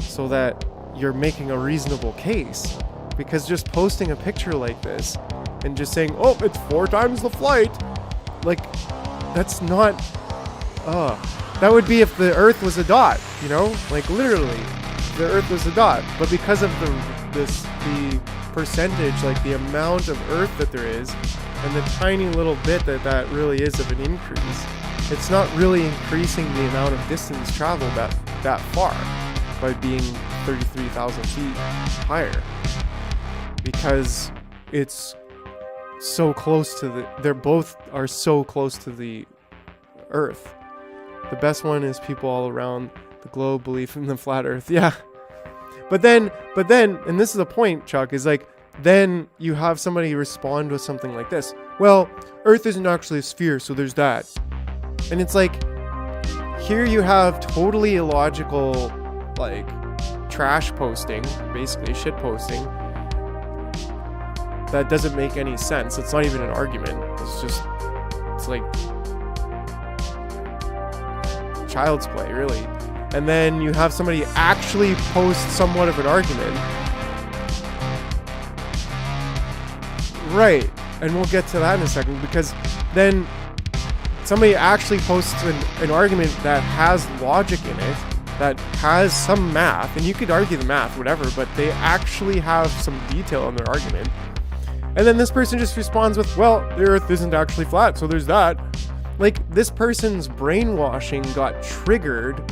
so that you're making a reasonable case. Because just posting a picture like this and just saying, oh, it's 4 times the flight, like, that's not, that would be if the Earth was a dot, you know? Like, literally, the Earth was a dot. But because of the percentage, like the amount of Earth that there is, and the tiny little bit that really is of an increase, it's not really increasing the amount of distance traveled that far by being 33,000 feet higher. Because it's so close to they both are so close to the Earth. The best one is people all around the globe believe in the flat Earth. Yeah. But then, and this is the point, Chuck, is like, then you have somebody respond with something like this. Well, Earth isn't actually a sphere, so there's that. And it's like, here you have totally illogical, like, trash posting, basically shit posting, that doesn't make any sense. It's not even an argument. It's like child's play, really. And then you have somebody actually post somewhat of an argument. Right. And we'll get to that in a second, because then somebody actually posts an argument that has logic in it, that has some math, and you could argue the math, whatever, but they actually have some detail in their argument. And then this person just responds with, well, the Earth isn't actually flat, so there's that. Like, this person's brainwashing got triggered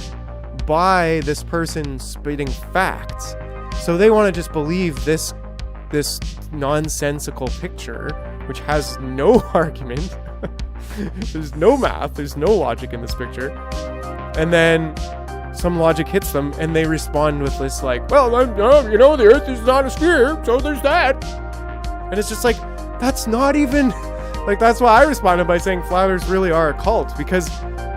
by this person spitting facts. So they want to just believe this nonsensical picture, which has no argument. There's no math, there's no logic in this picture. And then some logic hits them, and they respond with this, like, well, you know, the Earth is not a sphere, so there's that. And it's just like, that's not even, like, that's why I responded by saying flat earthers really are a cult, because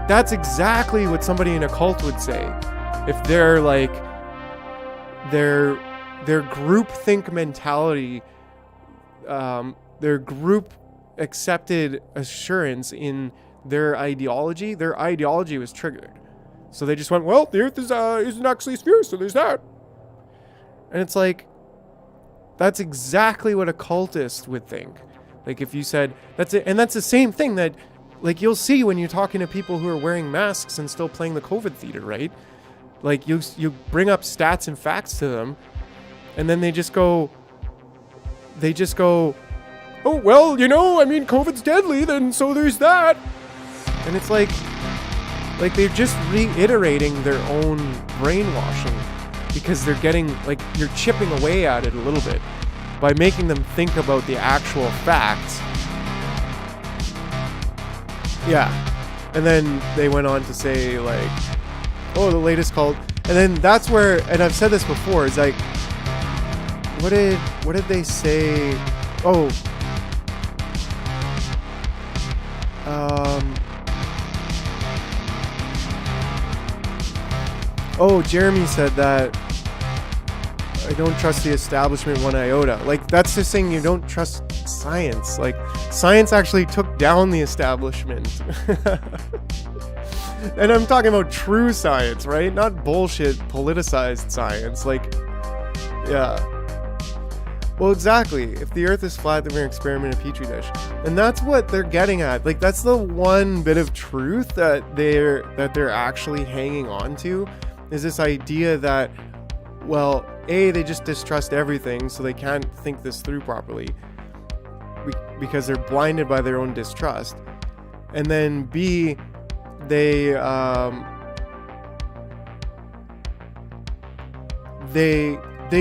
that's exactly what somebody in a cult would say. If they're like, their groupthink mentality, their group accepted assurance in their ideology was triggered. So they just went, well, the Earth isn't actually a sphere, so there's that. And it's like, that's exactly what a cultist would think. Like, if you said, that's it, and that's the same thing that, like, you'll see when you're talking to people who are wearing masks and still playing the COVID theater, right? Like, you bring up stats and facts to them, And then they just go, oh, well, I mean, COVID's deadly, then so there's that. And it's like they're just reiterating their own brainwashing, because they're getting, like, you're chipping away at it a little bit by making them think about the actual facts. Yeah. And then they went on to say, like, oh, the latest cult. And then that's where, and I've said this before, is like, what did they say? Jeremy said that I don't trust the establishment one iota. Like, that's just saying you don't trust science. Like, science actually took down the establishment. And I'm talking about true science, right? Not bullshit politicized science. Like, yeah. Well, exactly. If the earth is flat, then we're experimenting in a petri dish. And that's what they're getting at. Like, that's the one bit of truth that they're actually hanging on to, is this idea that, well, A, they just distrust everything, so they can't think this through properly because they're blinded by their own distrust. And then B, they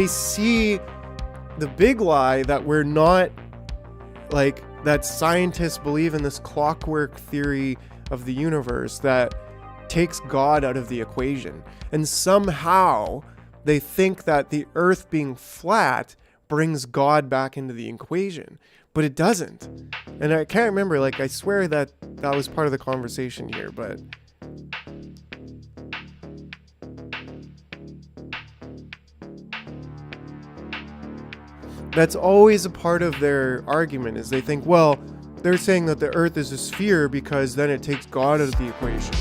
see the big lie that we're not, like, that scientists believe in this clockwork theory of the universe that takes God out of the equation. And somehow they think that the earth being flat brings God back into the equation, but it doesn't. And I can't remember, like, I swear that was part of the conversation here, but that's always a part of their argument, is they think, well, they're saying that the earth is a sphere because then it takes God out of the equation.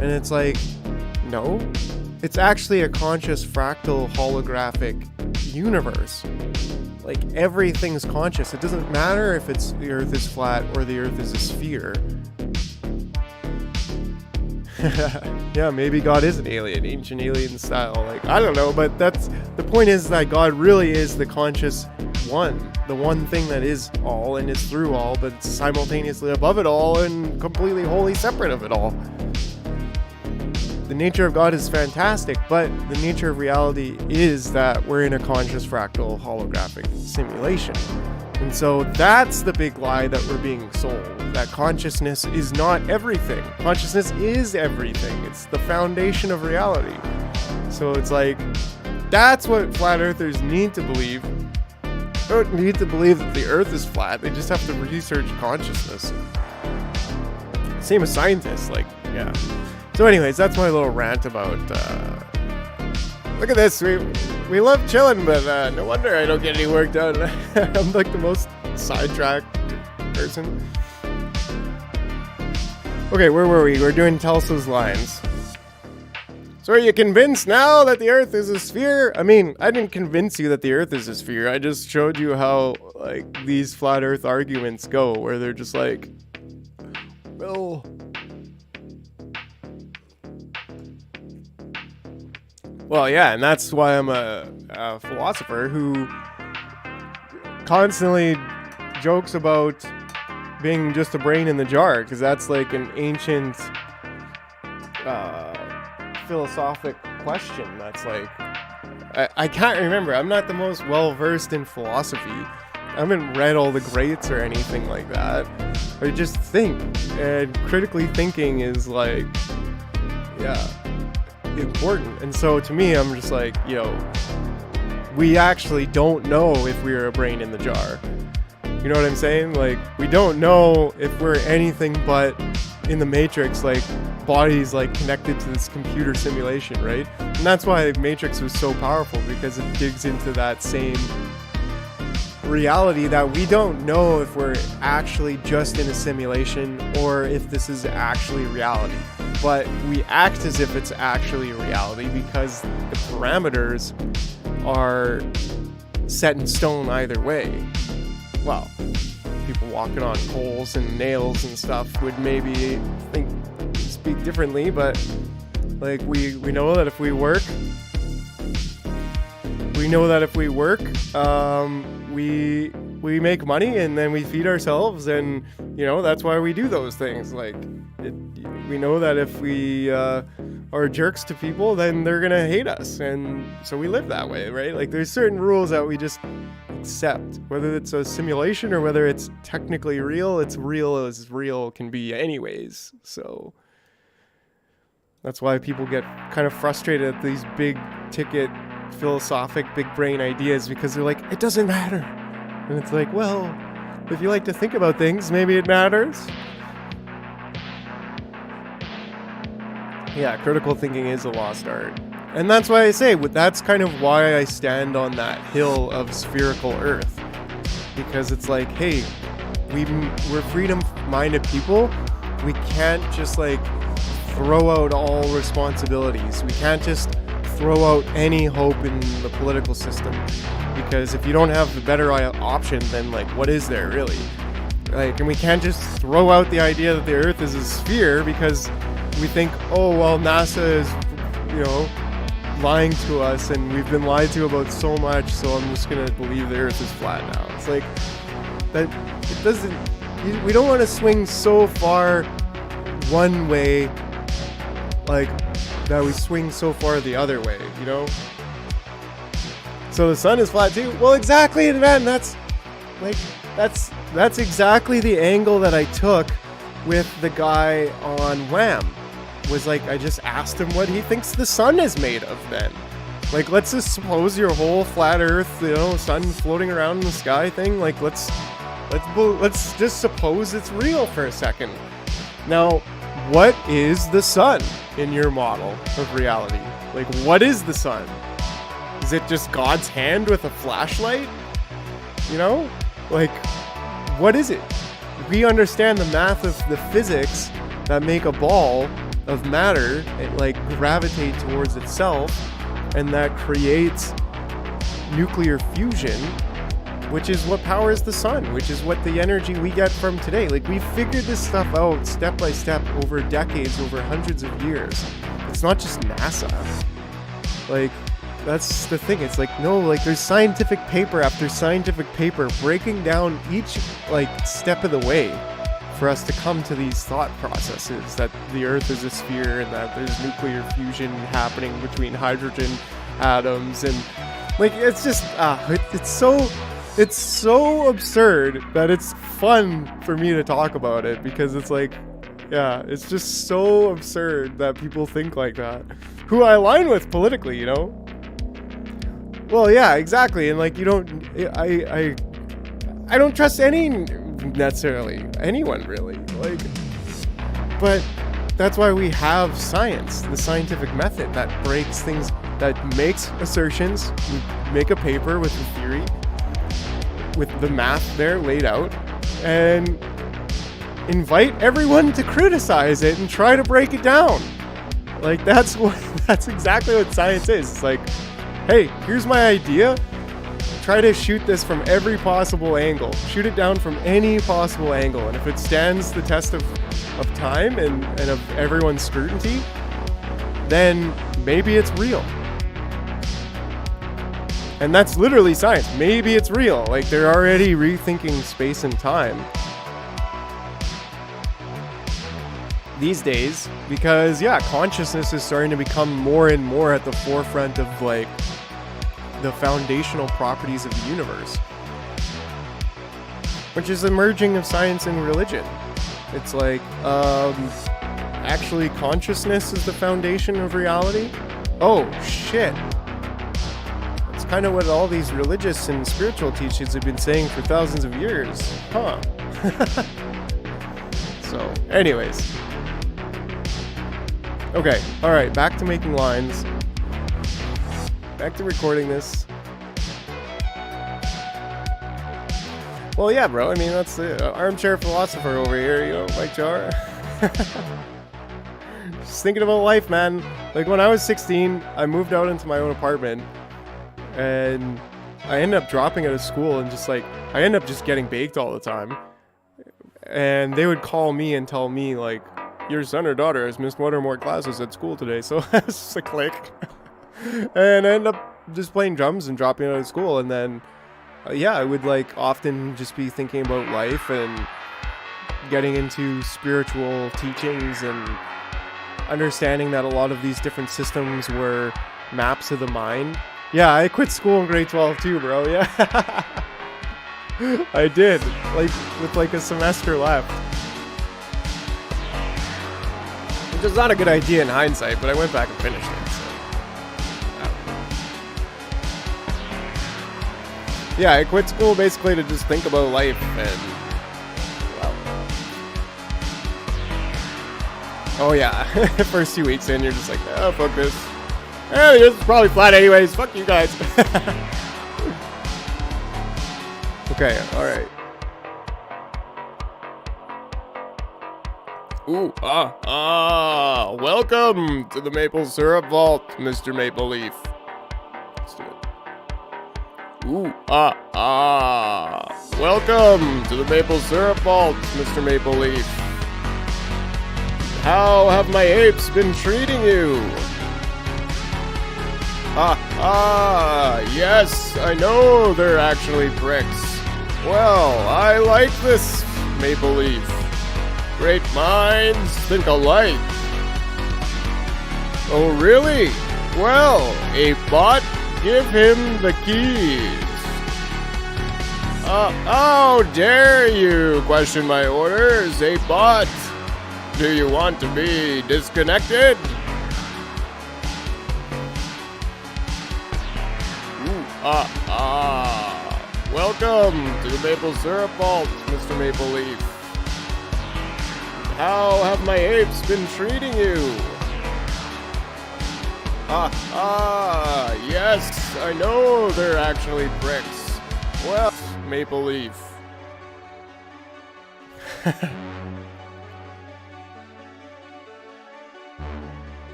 And it's like, no, it's actually a conscious fractal holographic universe. Like, everything's conscious. It doesn't matter if it's the earth is flat or the earth is a sphere. Yeah, maybe God is an alien, ancient alien style. Like, I don't know, but that's the point, is that God really is the conscious one, the one thing that is all and is through all, but simultaneously above it all and completely wholly separate of it all. The nature of God is fantastic, but the nature of reality is that we're in a conscious fractal holographic simulation. And so that's the big lie that we're being sold, that consciousness is not everything. Consciousness is everything. It's the foundation of reality. So it's like, that's what flat earthers need to believe. They don't need to believe that the earth is flat. They just have to research consciousness. Same as scientists, like, yeah. So anyways, that's my little rant about, look at this, we love chilling, but no wonder I don't get any work done. I'm like the most sidetracked person. Okay, where were we? We're doing Telsa's lines. So are you convinced now that the earth is a sphere? I mean, I didn't convince you that the earth is a sphere. I just showed you how, like, these flat earth arguments go, where they're just like, well, yeah, and that's why I'm a philosopher who constantly jokes about being just a brain in the jar, because that's like an ancient philosophic question. That's like, I can't remember. I'm not the most well-versed in philosophy. I haven't read all the greats or anything like that. I just think, and critically thinking is like, yeah, important. And so to me, I'm just like, we actually don't know if we're a brain in the jar. You know what I'm saying? Like, we don't know if we're anything but in the Matrix, like bodies like connected to this computer simulation, right? And that's why Matrix was so powerful, because it digs into that same reality that we don't know if we're actually just in a simulation or if this is actually reality. But we act as if it's actually reality because the parameters are set in stone either way. Well, people walking on poles and nails and stuff would maybe speak differently, but like we know that if we work, we know that if we work, we make money and then we feed ourselves, and that's why we do those things. Like we know that if we are jerks to people, then they're gonna hate us, and so we live that way, right? Like there's certain rules that we just accept, whether it's a simulation or whether it's technically real. It's real as real can be anyways. So that's why people get kind of frustrated at these big ticket philosophic big brain ideas, because they're like, it doesn't matter. And it's like, well, if you like to think about things, maybe it matters. Yeah, critical thinking is a lost art. And that's why I say, that's kind of why I stand on that hill of spherical Earth. Because it's like, hey, we're freedom-minded people. We can't just like throw out all responsibilities. We can't just throw out any hope in the political system. Because if you don't have the better option, then like, what is there really? Like, and we can't just throw out the idea that the Earth is a sphere because we think, oh, well, NASA is, lying to us, and we've been lied to about so much, so I'm just gonna believe the Earth is flat now. It's like, that, it doesn't, we don't want to swing so far one way, like, that we swing so far the other way, So the sun is flat too? Well, exactly, man, that's exactly the angle that I took with the guy on Wham. Was like, I just asked him what he thinks the sun is made of then. Like, let's just suppose your whole flat Earth, sun floating around in the sky thing, like, let's just suppose it's real for a second. Now, what is the sun in your model of reality? Like, what is the sun? Is it just God's hand with a flashlight? Like, what is it? We understand the math of the physics that make a ball of matter like gravitate towards itself, and that creates nuclear fusion, which is what powers the sun, which is what the energy we get from today. Like, we figured this stuff out step by step over decades, over hundreds of years. It's not just NASA. Like, that's the thing. It's like, no, like, there's scientific paper after scientific paper breaking down each like step of the way for us to come to these thought processes that the Earth is a sphere and that there's nuclear fusion happening between hydrogen atoms, and like, it's just it's so absurd that it's fun for me to talk about it, because it's like, yeah, it's just so absurd that people think like that, who I align with politically, Well, yeah, exactly, and like, I don't trust necessarily anyone really, like, but that's why we have science, the scientific method that breaks things, that makes assertions. We make a paper with the theory, with the math there laid out, and invite everyone to criticize it and try to break it down. Like, that's exactly what science is. It's like, hey, here's my idea. Try to shoot this from every possible angle. Shoot it down from any possible angle. And if it stands the test of time and of everyone's scrutiny, then maybe it's real. And that's literally science. Maybe it's real. Like, they're already rethinking space and time these days, because, yeah, consciousness is starting to become more and more at the forefront of, like, the foundational properties of the universe, which is a merging of science and religion. It's like, actually, consciousness is the foundation of reality? Oh, shit. That's kind of what all these religious and spiritual teachings have been saying for thousands of years. Huh. So, anyways. Okay, alright, back to making lines. Back to recording this. Well, yeah, bro. I mean, that's the armchair philosopher over here, MikeJar. Just thinking about life, man. Like, when I was 16, I moved out into my own apartment, and I ended up dropping out of school, and I ended up just getting baked all the time. And they would call me and tell me, like, your son or daughter has missed one or more classes at school today, so that's just a click. And I ended up just playing drums and dropping out of school. And then, yeah, I would like often just be thinking about life and getting into spiritual teachings and understanding that a lot of these different systems were maps of the mind. Yeah, I quit school in grade 12 too, bro. Yeah. I did, like, with like a semester left. Which is not a good idea in hindsight, but I went back and finished it, so. Yeah, I quit school basically to just think about life and, well. Oh yeah, first 2 weeks in, you're just like, oh, fuck this. Eh, this is probably flat anyways, fuck you guys. Okay, alright. Ooh, welcome to the Maple Syrup Vault, Mr. Maple Leaf. Let's do it. Ooh, welcome to the Maple Syrup Vault, Mr. Maple Leaf. How have my apes been treating you? Yes, I know they're actually pricks. Well, I like this, Maple Leaf. Great minds think alike. Oh, really? Well, a bot, give him the keys. How dare you question my orders, a bot? Do you want to be disconnected? Welcome to the Maple Syrup Vault, Mr. Maple Leaf. How have my apes been treating you? Yes, I know they're actually pricks. Well, Maple Leaf.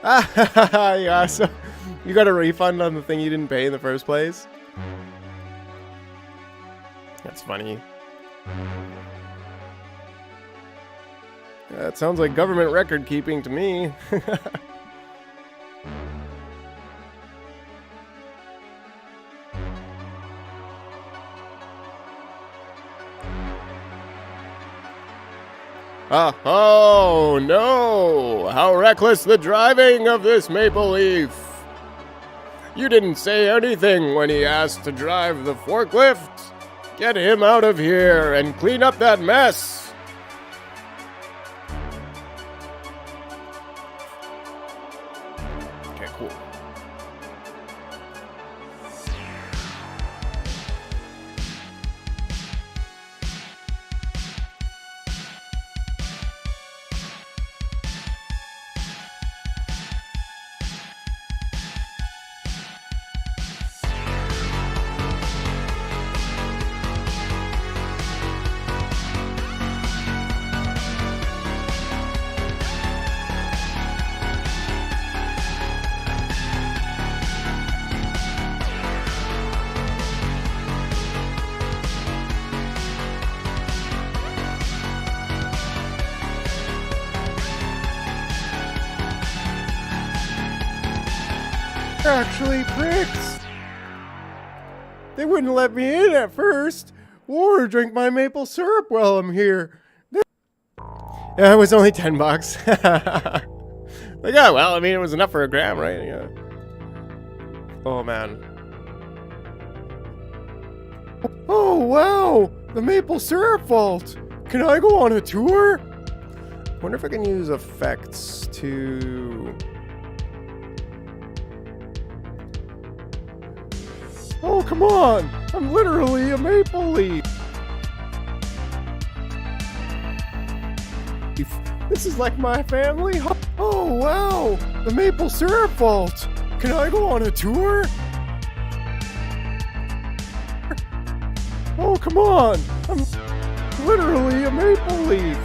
Yeah, so you got a refund on the thing you didn't pay in the first place? That's funny. That sounds like government record keeping to me. Oh no! How reckless the driving of this Maple Leaf! You didn't say anything when he asked to drive the forklift. Get him out of here and clean up that mess. Okay, cool. They're actually pricks. They wouldn't let me in at first, or drink my maple syrup while I'm here. Yeah, it was only $10. Like, yeah, well, I mean, it was enough for a gram, right? Yeah. Oh, man. Oh, wow! The Maple Syrup Vault! Can I go on a tour? I wonder if I can use effects to... Oh, come on! I'm literally a maple leaf! This is like my family. Oh, wow! The Maple Syrup Vault! Can I go on a tour? Oh, come on! I'm literally a maple leaf!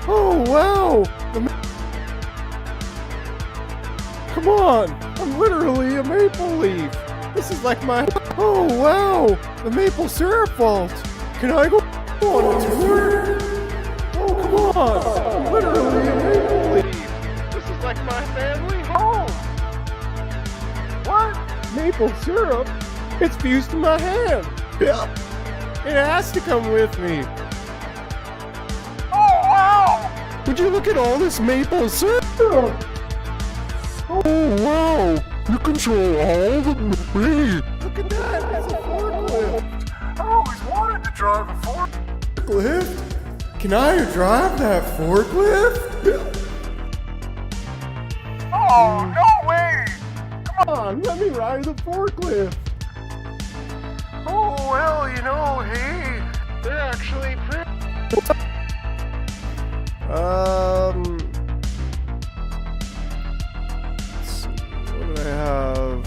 Oh, wow! Come on! I'm literally a maple leaf! This is like my... Oh, wow! The Maple Syrup Vault! Can I go on a tour? Oh, come on! I'm literally a maple leaf! This is like my family home! maple syrup, it's fused to my hand. Yeah. It has to come with me. Oh, wow! Would you look at all this maple syrup? Oh, wow! You control all the me. Look at that! It's a forklift. I always wanted to drive a forklift. Can I drive that forklift? Oh, no way! Come on, let me ride the forklift. Oh, well, you know, hey, they're actually pretty. Let's see, what do I have?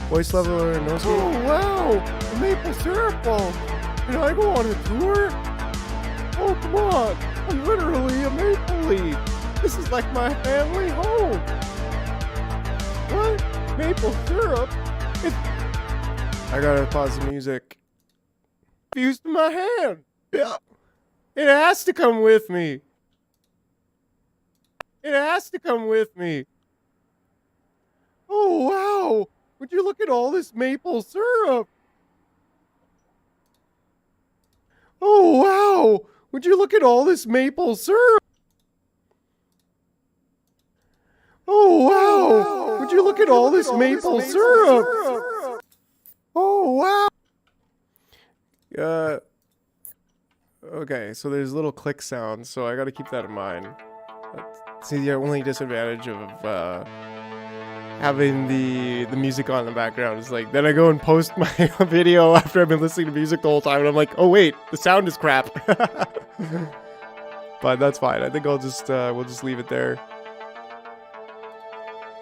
Voice level or no scale? Oh, wow, a maple syrup ball. Can I go on a tour? Oh, come on, I'm literally a maple leaf. This is like my family home. What? Maple syrup? I gotta pause the music. Fused to my hand. Yeah. It has to come with me. It has to come with me. Oh, wow. Would you look at all this maple syrup? Oh, wow. Would you look at all this maple syrup? Oh, wow. Would you look at all this maple syrup? Oh, wow. Okay, so there's little click sounds, so I gotta keep that in mind. See, the only disadvantage of having the music on in the background is like, then I go and post my video after I've been listening to music the whole time, and I'm like, oh wait, the sound is crap. But that's fine. I think I'll just we'll just leave it there.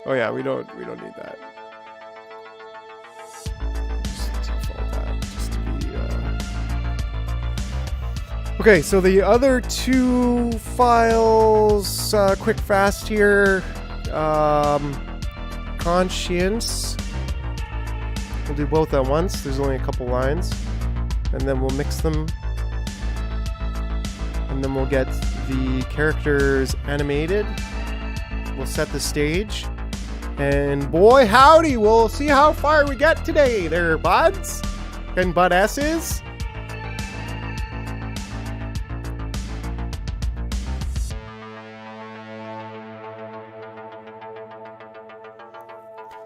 Oh yeah, we don't need that. Just default that, just to be. Okay, so the other two files, quick fast here. Conscience. We'll do both at once. There's only a couple lines, and then we'll mix them, and then we'll get the characters animated. We'll set the stage. And boy, howdy, we'll see how far we get today there, buds and budesses.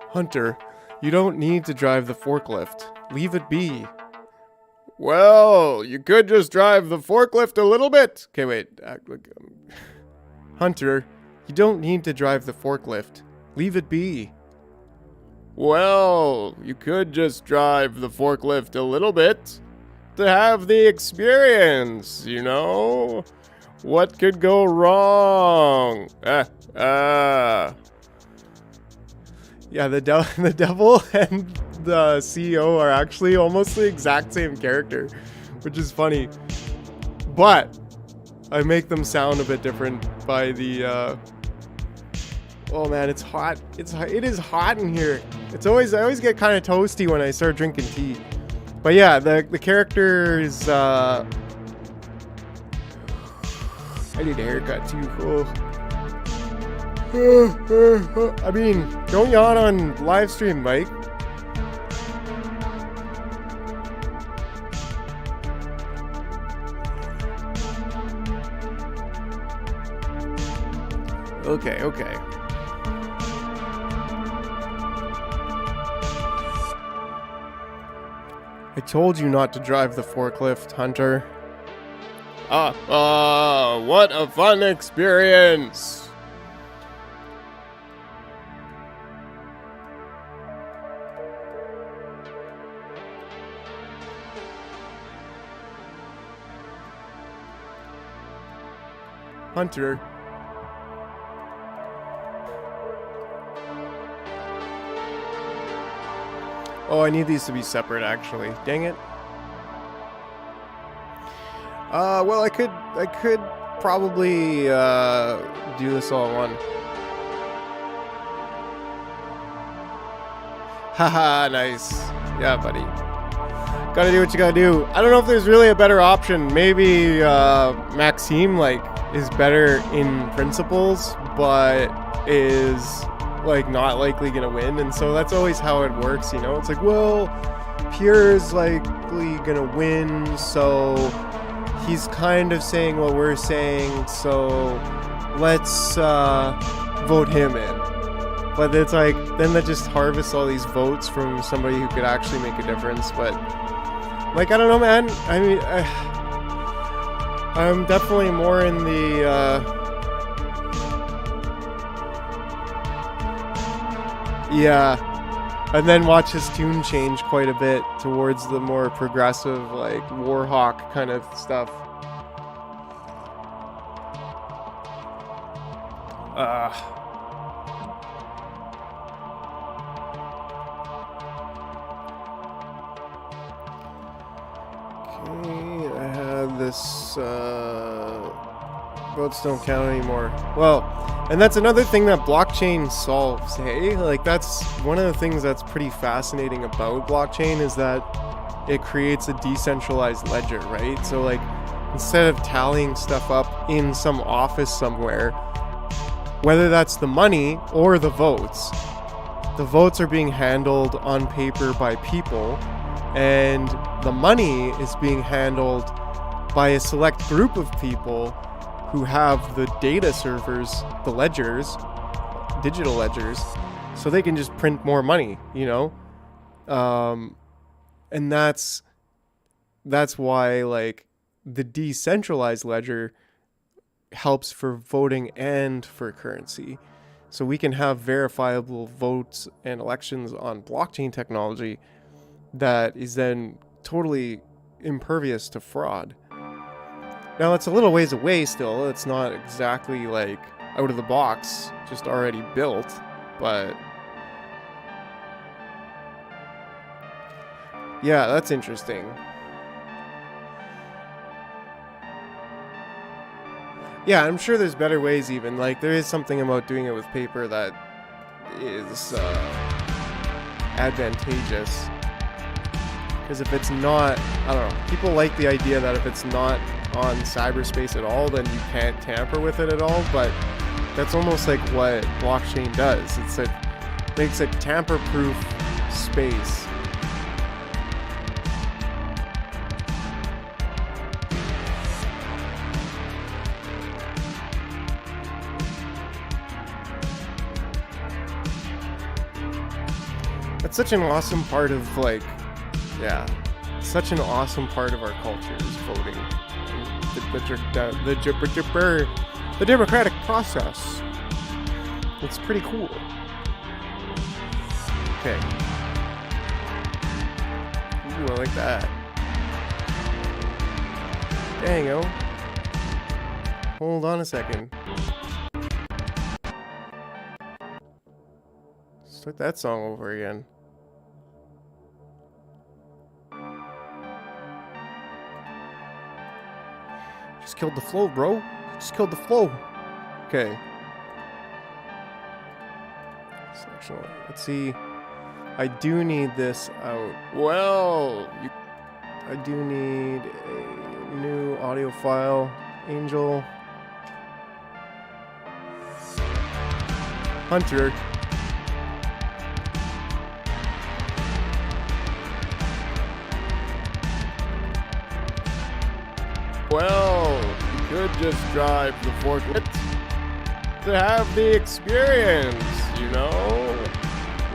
Hunter, you don't need to drive the forklift. Leave it be. Well, you could just drive the forklift a little bit. Okay, wait. Hunter, you don't need to drive the forklift. Leave it be. Well, you could just drive the forklift a little bit to have the experience, you know? What could go wrong? Yeah, the devil and the CEO are actually almost the exact same character, which is funny. But I make them sound a bit different by the oh man, it's hot. It is hot in here. I always get kind of toasty when I start drinking tea. But yeah, the characters I need a haircut too. Oh. I mean, don't yawn on live stream, Mike. Okay. I told you not to drive the forklift, Hunter. What a fun experience! Hunter. Oh, I need these to be separate, actually. Dang it. Well, I could probably do this all in one. Haha, nice. Yeah, buddy. Gotta do what you gotta do. I don't know if there's really a better option. Maybe Maxime, like, is better in principles, but is like not likely gonna win. And so that's always how it works, you know? It's like, well, Pierre's likely gonna win, so he's kind of saying what we're saying, so let's vote him in. But it's like, then that just harvests all these votes from somebody who could actually make a difference. But like, I don't know, man. I mean, I'm definitely more in the yeah, and then watch his tune change quite a bit towards the more progressive, like Warhawk kind of stuff. Okay, I had this votes don't count anymore. Well, and that's another thing that blockchain solves, hey? Like, that's one of the things that's pretty fascinating about blockchain is that it creates a decentralized ledger, right? So, like, instead of tallying stuff up in some office somewhere, whether that's the money or the votes are being handled on paper by people, and the money is being handled by a select group of people who have the data servers, the ledgers, digital ledgers, so they can just print more money, you know? And that's why, like, the decentralized ledger helps for voting and for currency. So we can have verifiable votes and elections on blockchain technology that is then totally impervious to fraud. Now, it's a little ways away still. It's not exactly like out of the box, just already built, but yeah, that's interesting. Yeah, I'm sure there's better ways even. Like, there is something about doing it with paper that is advantageous. Because if it's not, I don't know, people like the idea that if it's not on cyberspace at all, then you can't tamper with it at all, but that's almost like what blockchain does. Makes a tamper-proof space. That's such an awesome part of, like, yeah, such an awesome part of our culture is voting. The democratic process. It's pretty cool. Okay. Ooh, I like that. Dang-o. Hold on a second. Start that song over again. Just killed the flow, bro. Just killed the flow. Okay. Selection. Let's see. I do need this out. Well, I do need a new audio file. Angel. Hunter. Well, you could just drive the forklift to have the experience, you know?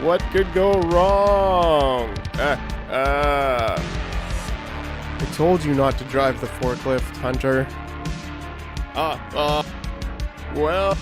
What could go wrong? I told you not to drive the forklift, Hunter. Well...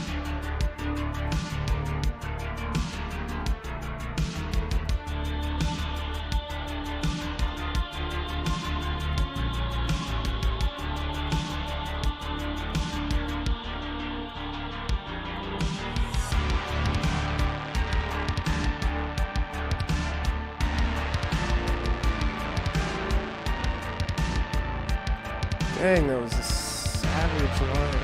Dang, that was a savage line.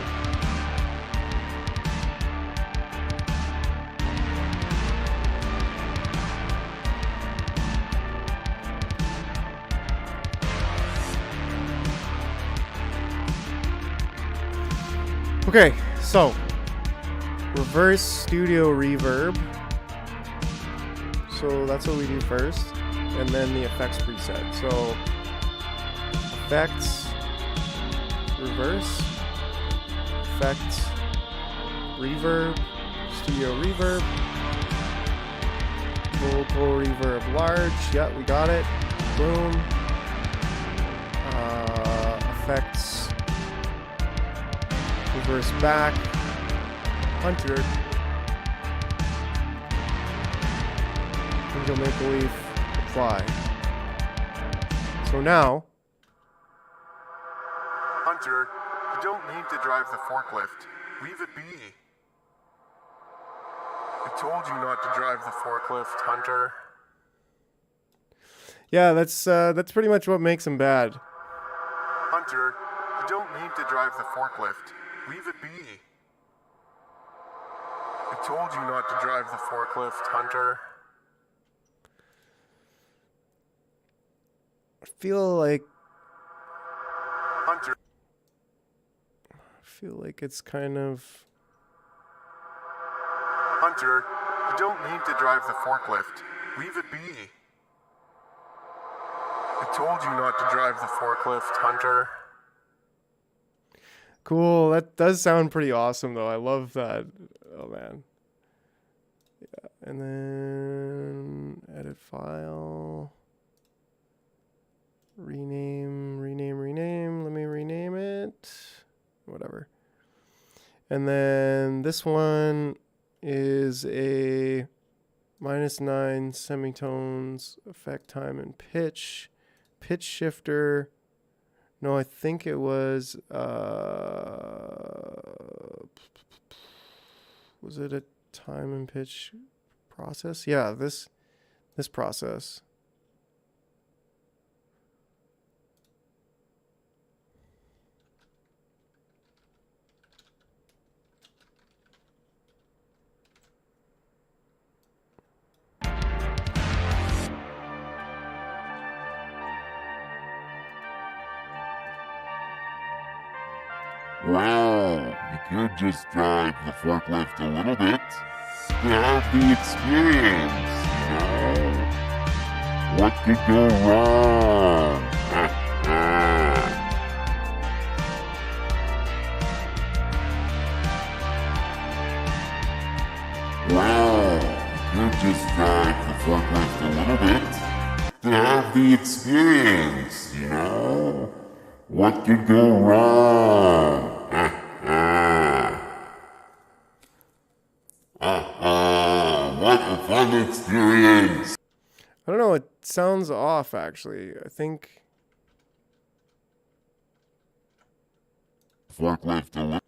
Okay, so reverse studio reverb. So that's what we do first, and then the effects preset. So effects, reverse, effects, reverb, studio reverb, vocal reverb large. Yeah, we got it. Boom. Effects, reverse back, Hunter, Angel Maple Leaf, apply. So now, Hunter, you don't need to drive the forklift. Leave it be. I told you not to drive the forklift, Hunter. yeah, that's pretty much what makes him bad. Hunter, you don't need to drive the forklift. Leave it be. I told you not to drive the forklift, Hunter. I feel like Hunter. it's kind of. Hunter, you don't need to drive the forklift. Leave it be. I told you not to drive the forklift, Hunter. Cool. That does sound pretty awesome, though. I love that. Oh, man. Yeah. And then edit file. Rename. Let me rename it. Whatever. And then this one is a -9 semitones, effect time, and pitch. Pitch shifter. No, I think it was was it a time and pitch process? Yeah, this process. Wow, you could just drive the forklift a little bit to have the experience, you know? What could go wrong? Wow, you could just drive the forklift a little bit to have the experience, you know? What could go wrong? What a fun experience! I don't know, it sounds off actually. I think Forklift a little.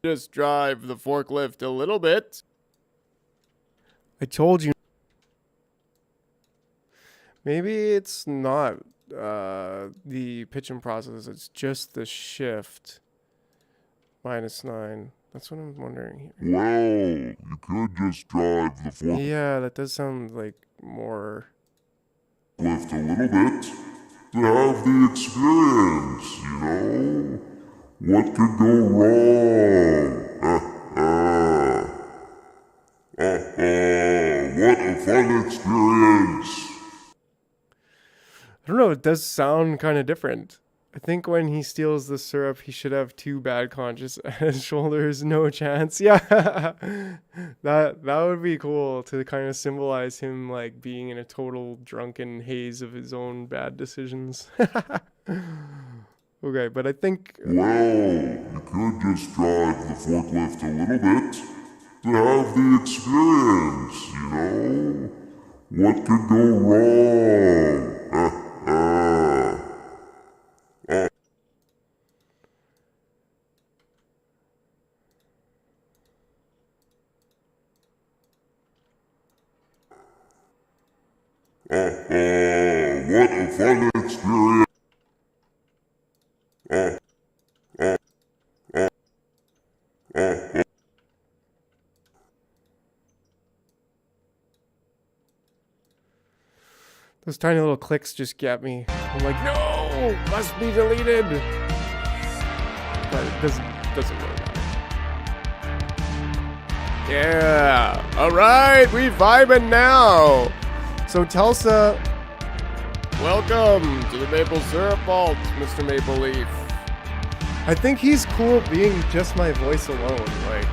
just drive the forklift a little bit. I told you. Maybe it's not the pitch and process, it's just the shift. -9. That's what I'm wondering here. Wow, you could just drive the forklift Yeah, that does sound like more. a little bit to have the experience, you know? What could go wrong? What a fun experience! I don't know, it does sound kind of different. I think when he steals the syrup, he should have 2 bad conscious shoulders, no chance. Yeah, that would be cool to kind of symbolize him like being in a total drunken haze of his own bad decisions. Okay, but I think. Wow, you could just drive the forklift a little bit to have the experience, you know? What could go wrong? What a fun experience! Those tiny little clicks just get me. I'm like, no, must be deleted. but it doesn't really matter. Yeah. All right, we vibing now. So Tulsa, welcome to the Maple Syrup Vault, Mr. Maple Leaf. I think he's cool being just my voice alone. Like,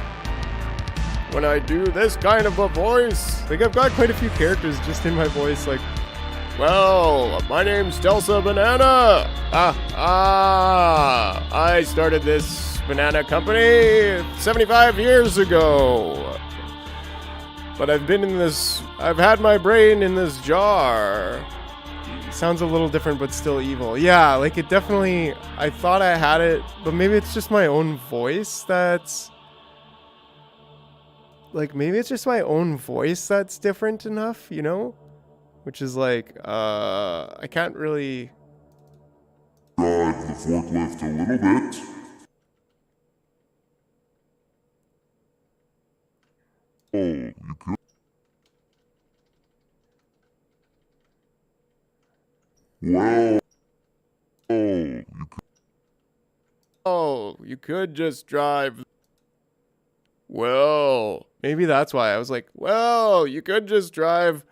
when I do this kind of a voice, like I've got quite a few characters just in my voice. Like, well, my name's Tulsa Banana. I started this banana company 75 years ago. But I've had my brain in this jar. Sounds a little different, but still evil. Yeah, like it definitely, I thought I had it, but maybe it's just my own voice that's, like, maybe it's just my own voice that's different enough, you know? Which is like, I can't really Drive the forklift a little bit. You could just drive. Well, maybe that's why I was like, well, you could just drive.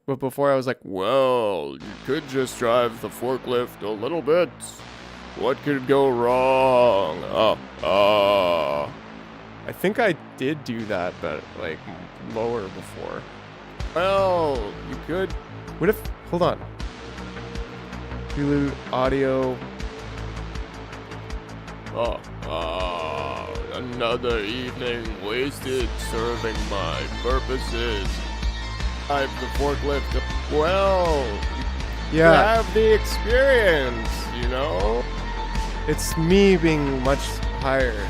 But before I was like, well, you could just drive the forklift a little bit. What could go wrong? I think I did do that, but like lower before. Well, you could. What if? Hold on. Prelude audio. Another evening wasted serving my purposes. Drive the forklift. Well, you have the experience, you know? It's me being much higher.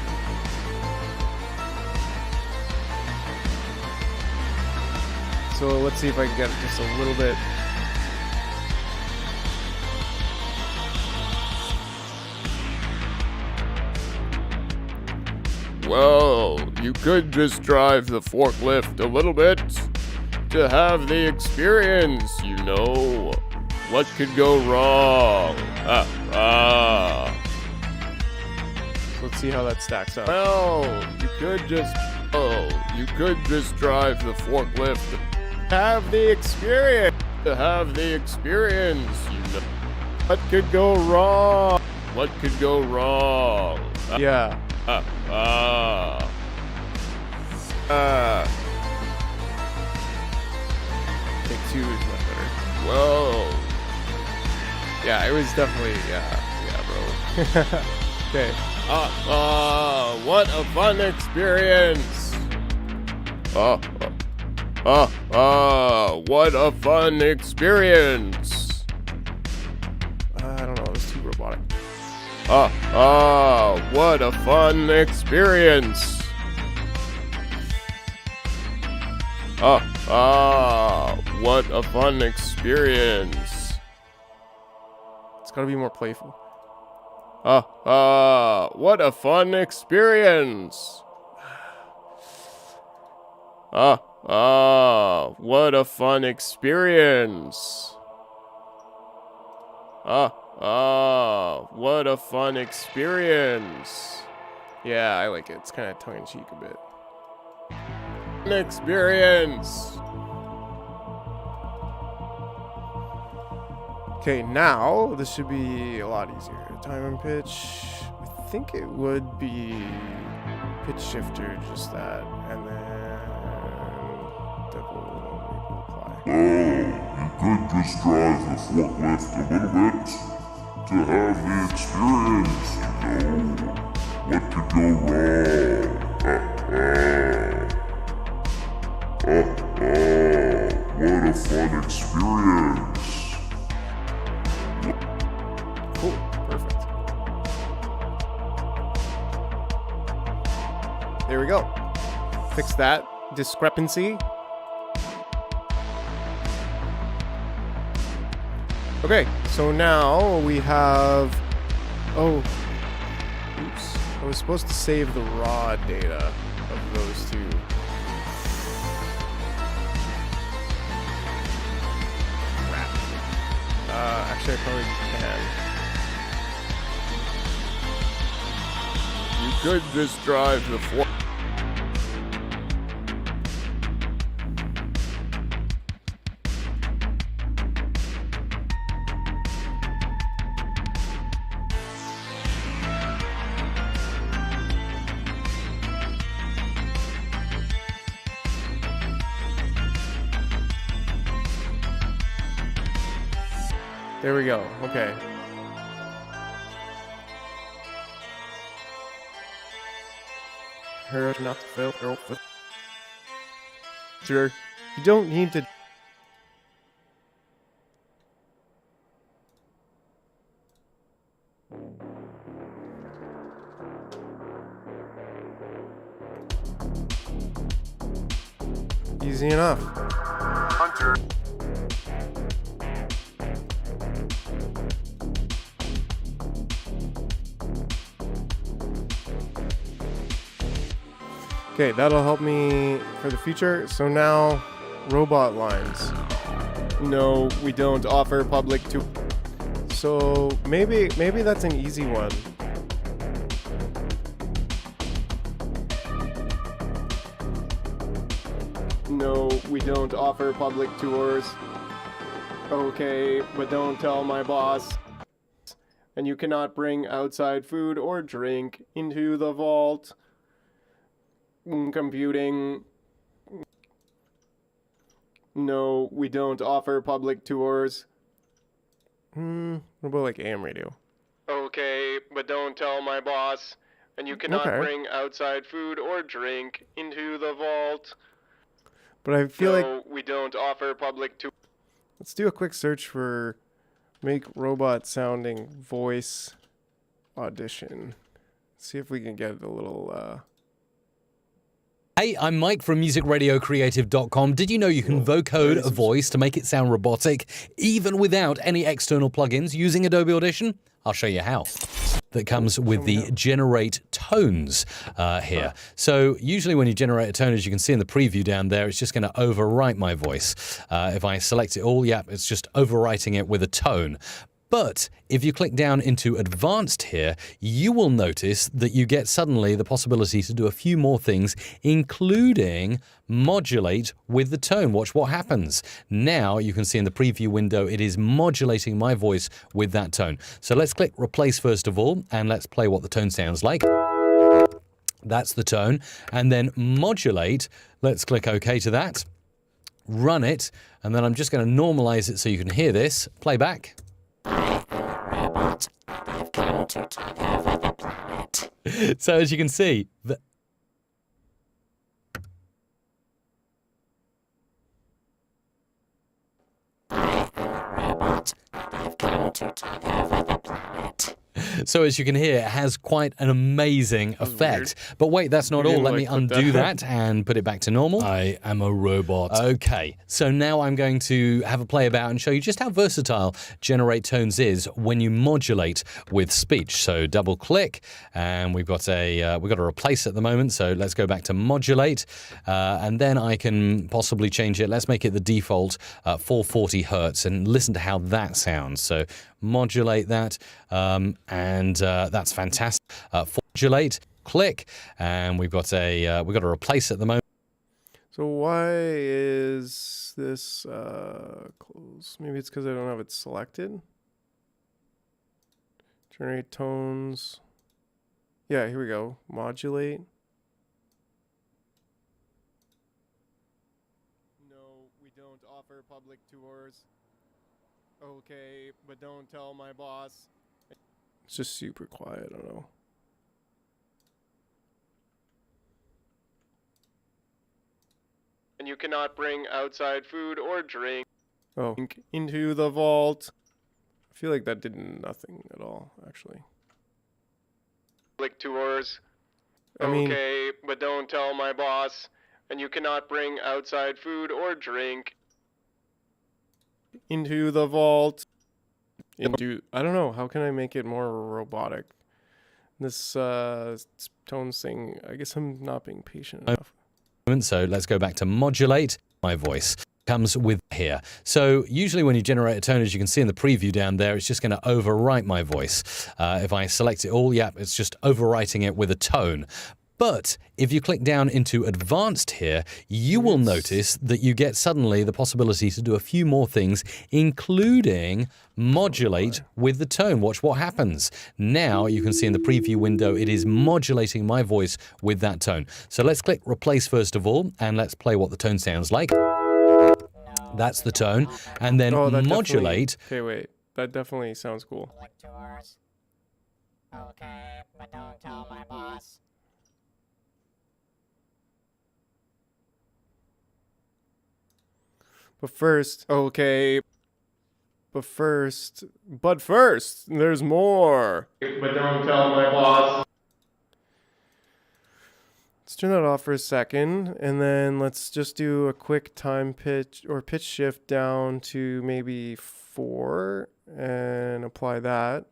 So let's see if I can get it just a little bit. Well, you could just drive the forklift a little bit to have the experience, you know. What could go wrong? So let's see how that stacks up. Well, you could just drive the forklift to have the experience. To have the experience, you know. What could go wrong? What could go wrong? Yeah. Take two is much better. Whoa. Yeah, it was definitely, yeah, bro. Okay. What a fun experience. What a fun experience. I don't know, it was too robotic. What a fun experience. What a fun experience. It's gotta be more playful. What a fun experience. What a fun experience. What a fun experience. Yeah, I like it. It's kind of tongue-in-cheek a bit. An experience. Okay, now this should be a lot easier. Time and pitch. I think it would be pitch shifter, just that, and then double apply. You could just drive the forklift a little bit to have the experience, you know. What could go wrong? What a fun experience. Cool, perfect. There we go. Fix that discrepancy. Okay, so now we have... Oh, oops. I was supposed to save the raw data of those two. Crap. Actually, I probably can. could just drive the fork. There we go. Okay. Her not to fail. Sure. You don't need to. Easy enough. Hunter. Okay, that'll help me for the future. So now, robot lines. No, we don't offer public to. So maybe that's an easy one. No, we don't offer public tours. Okay, but don't tell my boss. And you cannot bring outside food or drink into the vault. Computing. No, we don't offer public tours. What about like AM radio? Okay, but don't tell my boss. And you cannot bring outside food or drink into the vault. But I feel like we don't offer public tours. Let's do a quick search for make robot sounding voice audition. See if we can get a little Hey, I'm Mike from musicradiocreative.com. Did you know you can vocode a voice to make it sound robotic, even without any external plugins using Adobe Audition? I'll show you how. That comes with the generate tones here. So usually when you generate a tone, as you can see in the preview down there, it's just going to overwrite my voice. If I select it all, it's just overwriting it with a tone. But if you click down into advanced here, you will notice that you get suddenly the possibility to do a few more things, including modulate with the tone. Watch what happens. Now you can see in the preview window, it is modulating my voice with that tone. So let's click replace first of all, and let's play what the tone sounds like. That's the tone. And then modulate, let's click OK to that. Run it, and then I'm just going to normalize it so you can hear this. Play back. So as you can see, So as you can hear, it has quite an amazing effect. But wait, that's not all. Let me undo that and put it back to normal. I am a robot. Okay, so now I'm going to have a play about and show you just how versatile Generate Tones is when you modulate with speech. So double click, and we've got a replace at the moment. So let's go back to modulate, and then I can possibly change it. Let's make it the default 440 hertz and listen to how that sounds. So modulate that, and that's fantastic. Modulate, click, and we've got a replace at the moment. So why is this closed? Maybe it's because I don't have it selected. Generate tones. Yeah, here we go. Modulate. No, we don't offer public tours. Okay, but don't tell my boss. It's just super quiet, I don't know. And you cannot bring outside food or drink into the vault. I feel like that did nothing at all, actually. Public tours. Okay, but don't tell my boss. And you cannot bring outside food or drink into the vault. I don't know, how can I make it more robotic? This tone thing, I guess I'm not being patient enough. So let's go back to modulate my voice. comes with here. So usually when you generate a tone, as you can see in the preview down there, it's just going to overwrite my voice. If I select it all, it's just overwriting it with a tone. But if you click down into advanced here, you will notice that you get suddenly the possibility to do a few more things, including modulate with the tone. Watch what happens. Now you can see in the preview window, it is modulating my voice with that tone. So let's click replace first of all, and let's play what the tone sounds like. That's the tone. And then modulate. Okay, wait. That definitely sounds cool. Okay, but don't tell my boss. But first, there's more. But don't tell my boss. Let's turn that off for a second, and then let's just do a quick time pitch or pitch shift down to maybe 4 and apply that.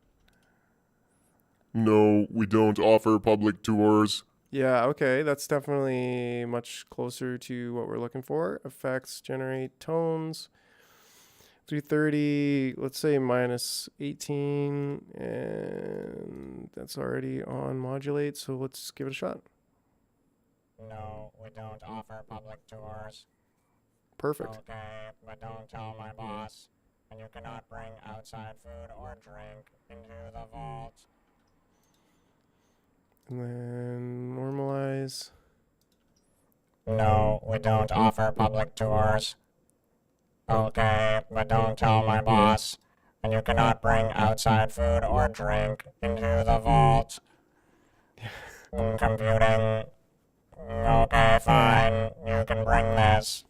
No, we don't offer public tours. Yeah, okay, that's definitely much closer to what we're looking for. Effects, generate tones. 330, let's say -18, and that's already on modulate, so let's give it a shot. No, we don't offer public tours. Perfect. Okay, but don't tell my boss. And you cannot bring outside food or drink into the vault. And then normalize. No, we don't offer public tours. Okay, but don't tell my boss. And you cannot bring outside food or drink into the vault. Computing. Okay, fine. You can bring this.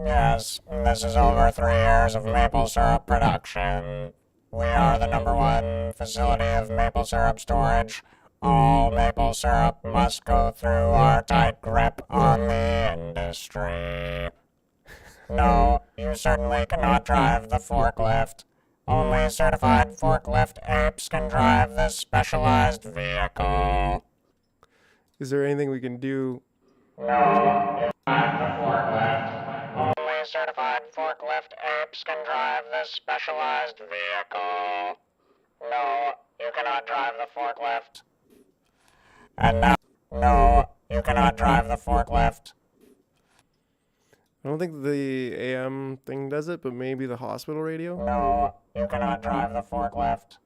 Yes, this is over 3 years of maple syrup production. We are the #1 facility of maple syrup storage. All maple syrup must go through our tight grip on the industry. No, you certainly cannot drive the forklift. Only certified forklift apes can drive this specialized vehicle. Is there anything we can do? No, you drive the forklift. Only certified forklift apes can drive this specialized vehicle. No, you cannot drive the forklift. And now, no, you cannot drive the forklift. I don't think the AM thing does it, but maybe the hospital radio? No, you cannot drive the forklift.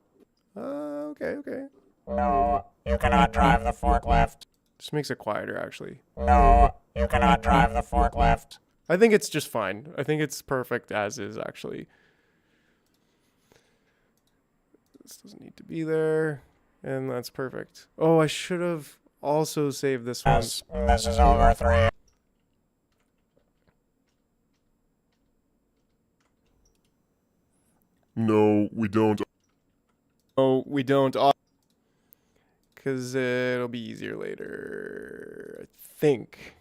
Okay. No, you cannot drive the forklift. Just makes it quieter, actually. No, you cannot drive the forklift. I think it's just fine. I think it's perfect as is, actually. This doesn't need to be there. And that's perfect. Oh, I should have also saved this one. Yes, this is over 3. No, we don't. Oh, we don't. Because it'll be easier later, I think.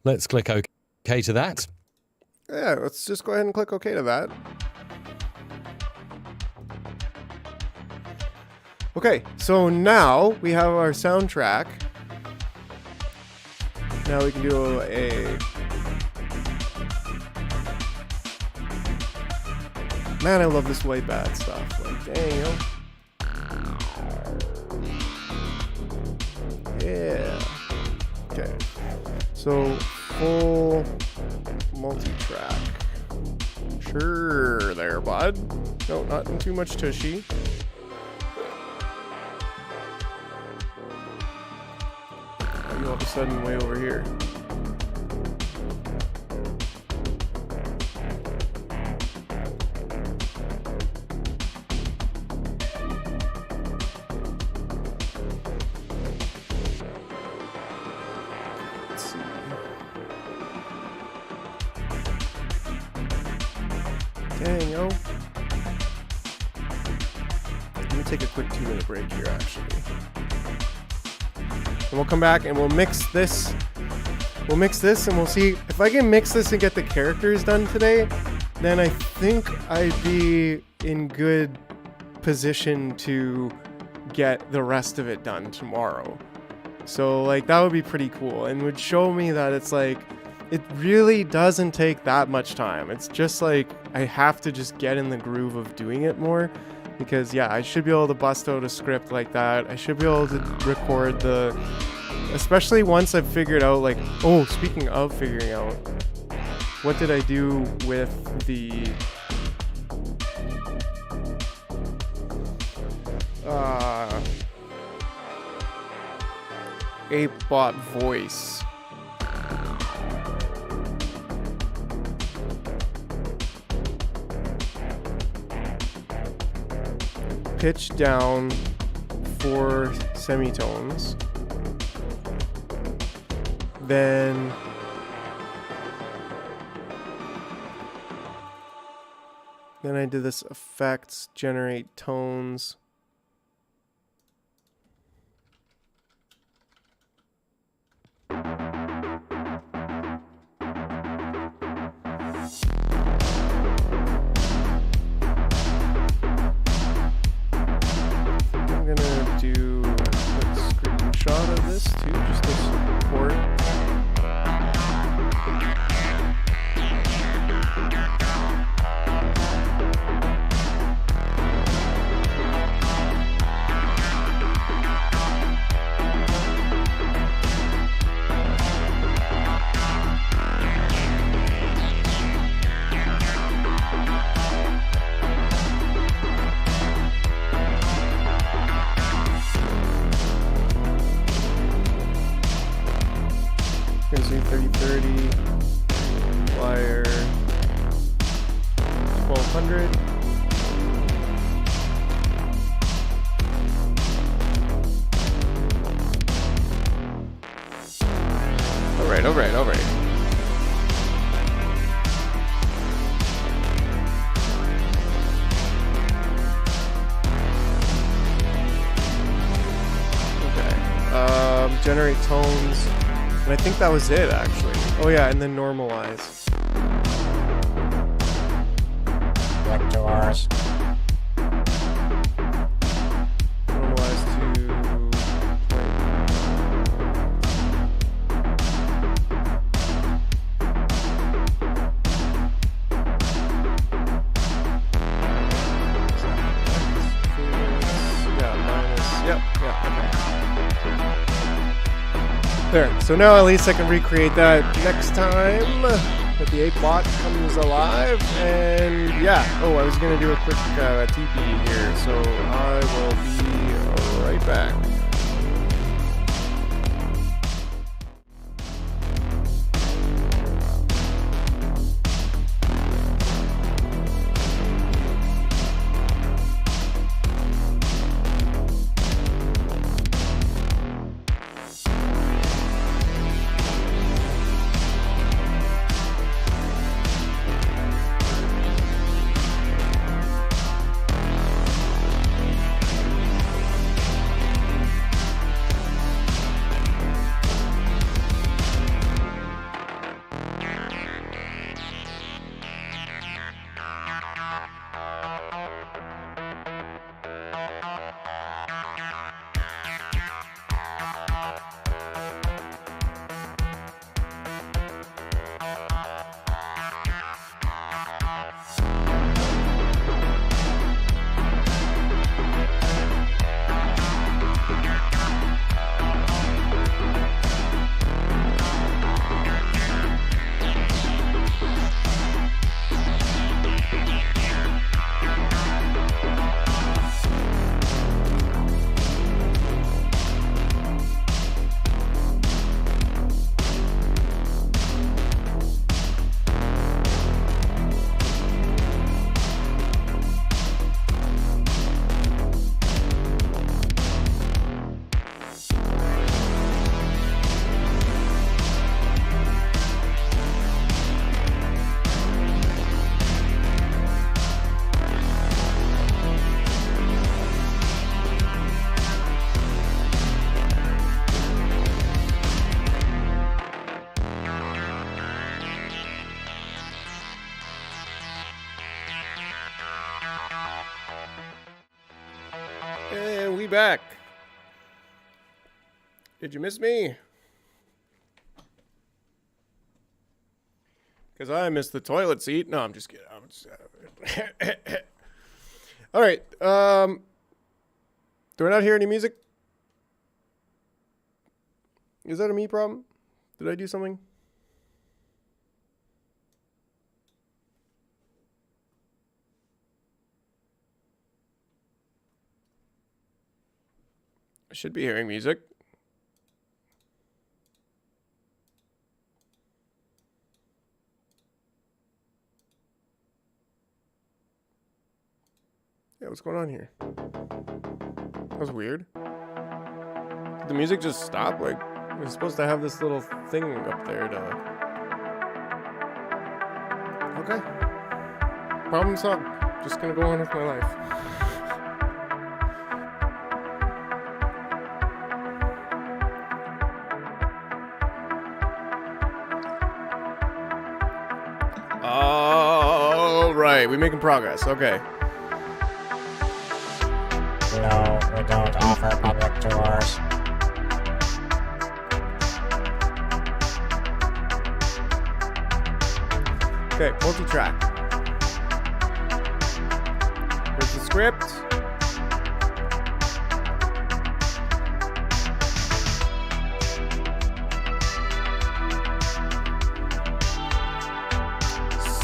Let's click OK to that. Yeah, let's just go ahead and click OK to that. Okay, so now we have our soundtrack. Now we can do a... Man, I love this white bat stuff. Like, dang, yeah. Okay. So, full multi-track. Sure there, bud. No, not in too much tushy. All of a sudden way over here. Let's see. Dang, yo. Let me take a quick 2-minute break here, actually. And we'll come back and we'll mix this we'll mix this and we'll see if I can mix this and get the characters done today. Then I think I'd be in good position to get the rest of it done tomorrow. So like that would be pretty cool and would show me that it's like it really doesn't take that much time. It's just like I have to just get in the groove of doing it more, because yeah, I should be able to bust out a script like that. I should be able to record the, especially once I've figured out like, oh, speaking of figuring out, what did I do with the ApeBot voice? Pitch down 4 semitones. Then I did this effects, generate tones. I'm gonna do a quick screenshot of this too, just to support. Gonna say 3030, wire 1200. All right. Okay. Generate tones. And I think that was it, actually. Oh yeah, and then normalize. Vectors. Normalize to... There, so now at least I can recreate that next time that the ApeBot comes alive, and yeah, oh, I was going to do a quick TP here, so I will be right back. back. Did you miss me? Because I missed the toilet seat. No, I'm just kidding. All right. Do I not hear any music? Is that a me problem? Did I do something? I should be hearing music. Yeah, what's going on here? That was weird. Did the music just stop? Like, we're supposed to have this little thing up there to... Okay. Problem solved. Just gonna go on with my life. All right, we're making progress. Okay. No, we don't offer public tours. Okay, multi-track. Here's the script.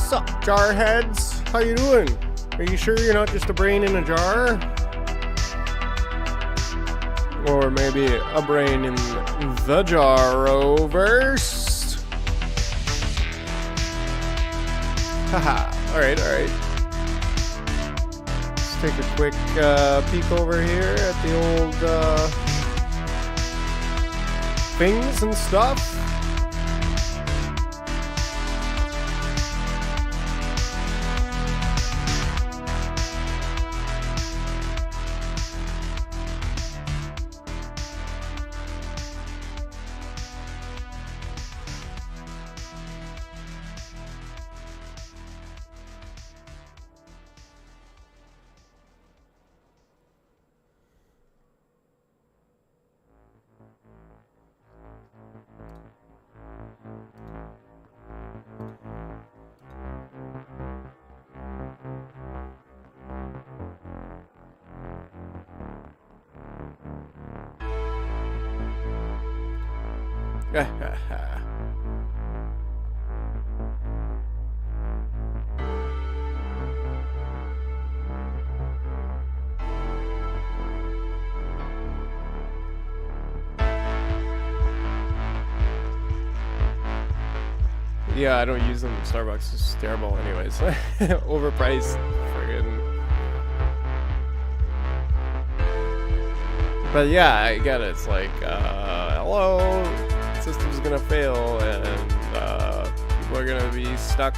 Sup, jarheads? How you doing? Are you sure you're not just a brain in a jar? Or maybe a brain in the Jarroverse? Haha. Alright, alright. Let's take a quick peek over here at the old things and stuff. Yeah, I don't use them. Starbucks is terrible anyways. Overpriced. Friggin'. But yeah, I get it. It's like, hello, system's gonna fail and people are gonna be stuck.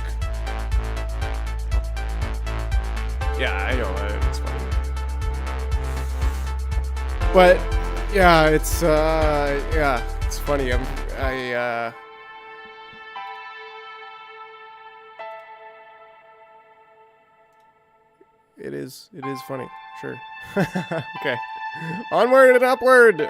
Yeah, I know, it's funny. But yeah, it's funny. It is funny, sure. Okay. Onward and upward!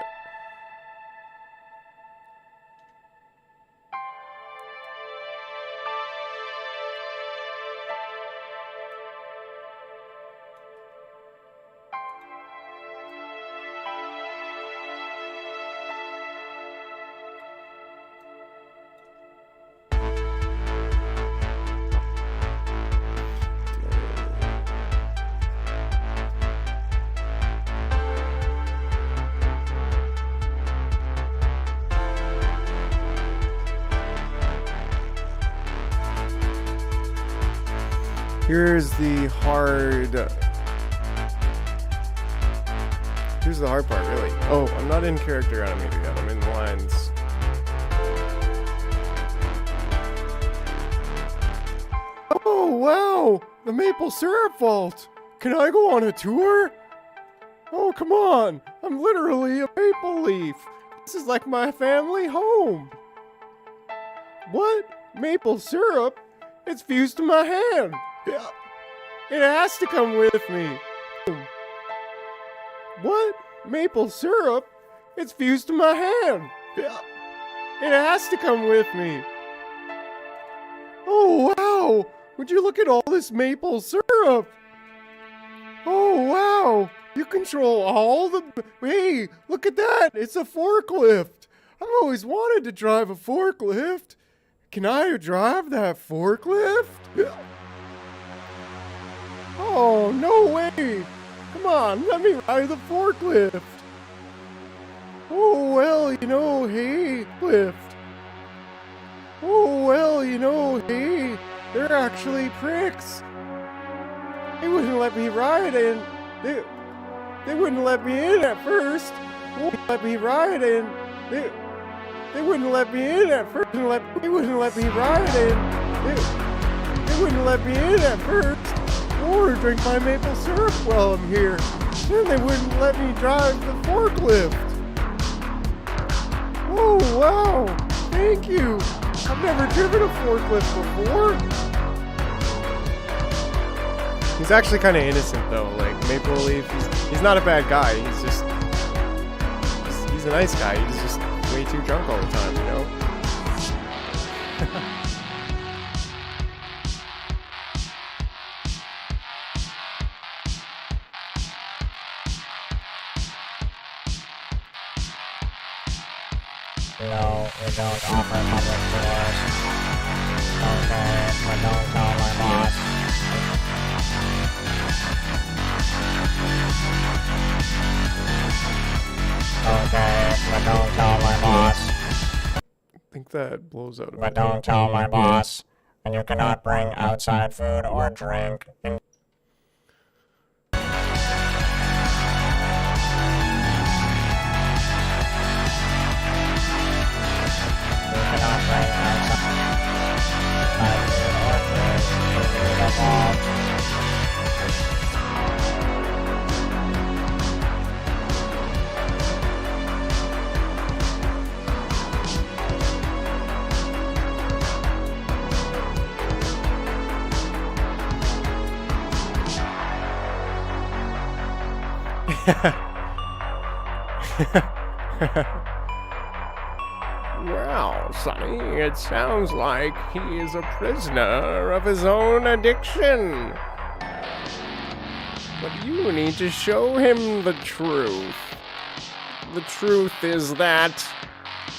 Here's the hard part, really. Oh, I'm not in character animator yet. I'm in lines. Oh, wow! The maple syrup vault! Can I go on a tour? Oh, come on! I'm literally a maple leaf! This is like my family home! What? Maple syrup? It's fused to my hand! It has to come with me! What? maple syrup? It's fused to my hand. It has to come with me. Oh, wow. Would you look at all this maple syrup? Oh, wow. You control all the... Hey, look at that. It's a forklift. I've always wanted to drive a forklift. Can I drive that forklift? Oh, no way. Come on, let me ride the forklift. Oh, well, hey, lift. Oh, well, hey, they're actually pricks. They wouldn't let me ride in. They wouldn't let me in at first. They wouldn't let me ride in. They wouldn't let me in at first. They wouldn't let me ride in. They wouldn't let me in at first. Or drink my maple syrup while I'm here. Then they wouldn't let me drive the forklift. Oh, wow. Thank you. I've never driven a forklift before. He's actually kind of innocent, though. Like, Maple Leaf, he's not a bad guy. He's a nice guy. He's just way too drunk all the time, you know? No, we don't offer public tours. Okay, but don't tell my boss. Okay, but don't tell my boss. I think that blows out a bit. But don't tell my boss. And you cannot bring outside food or drink in. Well, Sonny, it sounds like he is a prisoner of his own addiction. But you need to show him the truth. The truth is that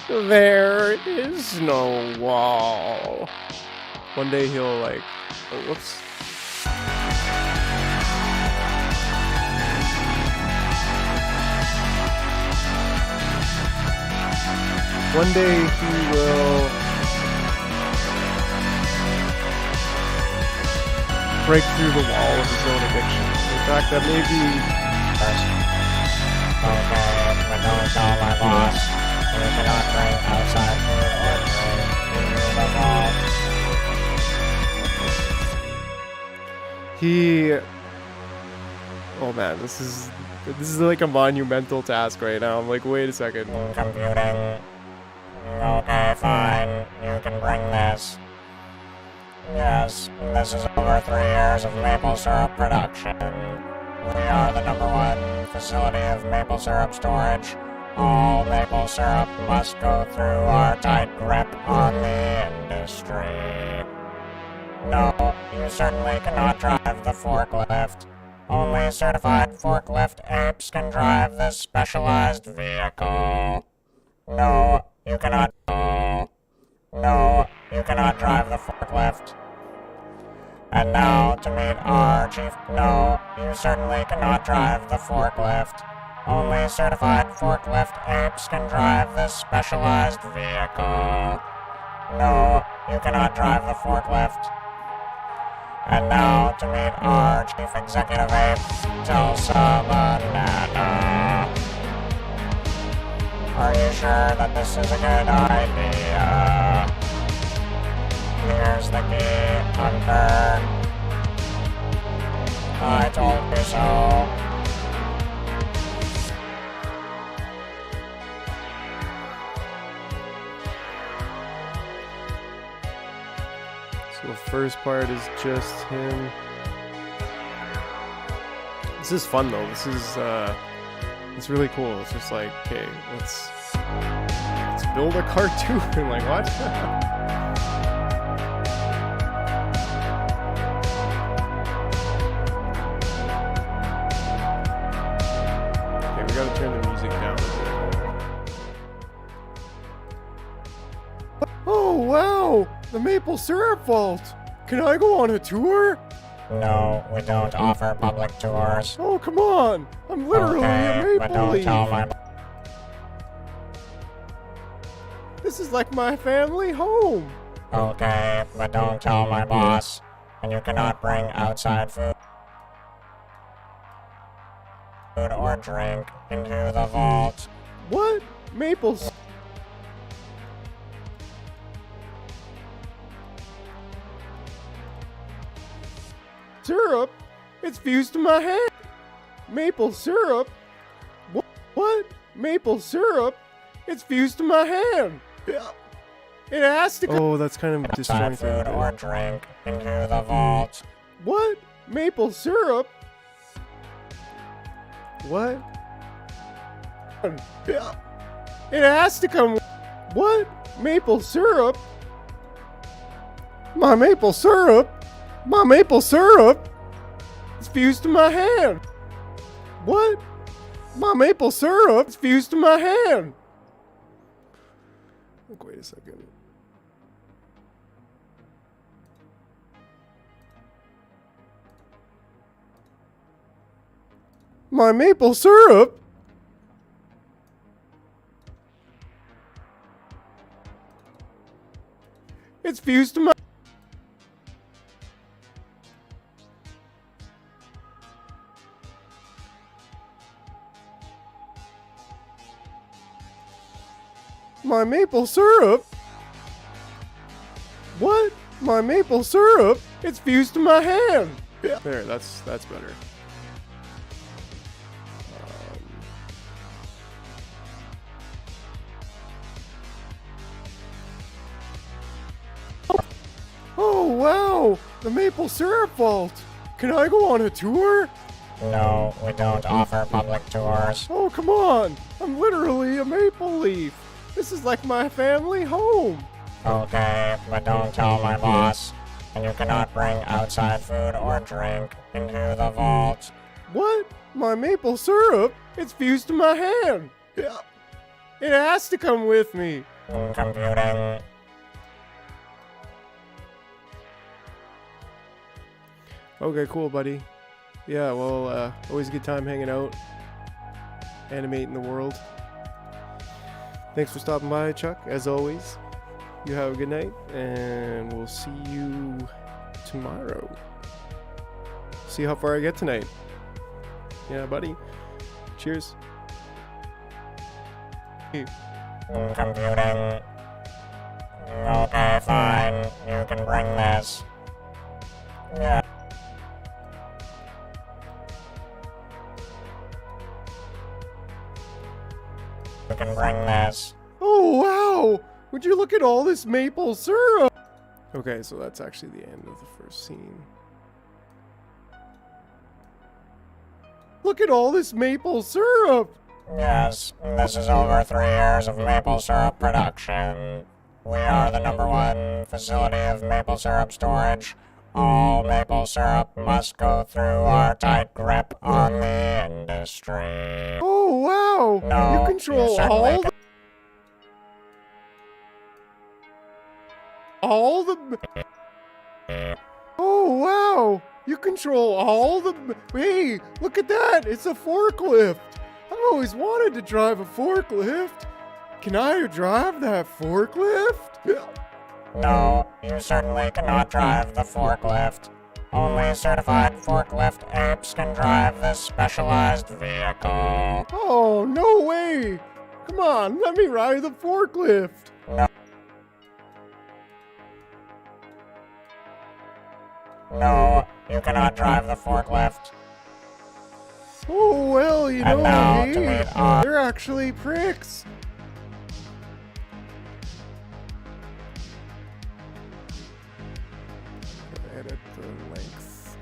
there is no wall. One day he'll like... Oh, whoops. One day he will break through the wall of his own addiction. In fact, that may be... Okay, but don't tell my boss. You cannot bring outside food or drink through the wall. He... Oh man, this is like a monumental task right now. I'm like, wait a second. Computing. Okay, fine. You can bring this. Yes, this is over 3 years of maple syrup production. We are the #1 facility of maple syrup storage. All maple syrup must go through our tight grip on the industry. No, you certainly cannot drive the forklift. Only certified forklift apes can drive this specialized vehicle. No, you cannot. No, you cannot drive the forklift. And now to meet our chief. No, you certainly cannot drive the forklift. Only certified forklift apes can drive this specialized vehicle. No, you cannot drive the forklift. And now to meet our chief executive ape, Tulsa Banana. Are you sure that this is a good idea? Here's the key, Hunter. I told you so. So the first part is just him. This is fun though. This is It's really cool. It's just like, okay, let's build a cartoon. Like, what? Okay, we gotta turn the music down a bit. Oh, wow! The maple syrup vault! Can I go on a tour? No, we don't offer public tours. Oh, come on! I'm literally a Okay, but maple don't leaf! tell my... This is like my family home! Okay, but don't tell my boss. And you cannot bring outside food or drink into the vault. What? Maple syrup? Syrup? It's fused to my hand! Maple syrup? What? Maple syrup? It's fused to my hand! It has to. Oh, that's kind of Outside disjointed. food or drink into the vault. What? Maple syrup? What? It has to come. What? Maple syrup? My maple syrup? My maple syrup? It's fused to my hand. What? My maple syrup? It's fused to my hand. Wait a second. My maple syrup? It's fused to my... My maple syrup? What? My maple syrup? It's fused to my hand. Yeah. There, that's better. Oh, wow! The maple syrup vault! Can I go on a tour? No, we don't offer public tours. Oh, come on! I'm literally a maple leaf! This is like my family home! Okay, but don't tell my boss. And you cannot bring outside food or drink into the vault. What? My maple syrup? It's fused to my hand! Yeah. It has to come with me! Computing. Okay, cool, buddy. Yeah, well, always a good time hanging out, animating the world. Thanks for stopping by, Chuck, as always. You have a good night, and we'll see you tomorrow. See how far I get tonight. Yeah, buddy. Cheers. Computing. Okay, fine. You can bring this. Yeah. You can bring this. Oh, wow! Would you look at all this maple syrup? Okay, so that's actually the end of the first scene. Look at all this maple syrup! Yes, this is over 3 years of maple syrup production. We are the #1 facility of maple syrup storage. All maple syrup must go through our tight grip on the industry. Oh, wow! No, you control certainly all the... All the... Oh, wow! You control all the... Hey, look at that! It's a forklift! I've always wanted to drive a forklift! Can I drive that forklift? No, you certainly cannot drive the forklift. Only certified forklift apes can drive this specialized vehicle. Oh, no way! Come on, let me ride the forklift! No. No, you cannot drive the forklift. Oh, well, you And know, now hey, to meet our- they're actually pricks. Edit the length.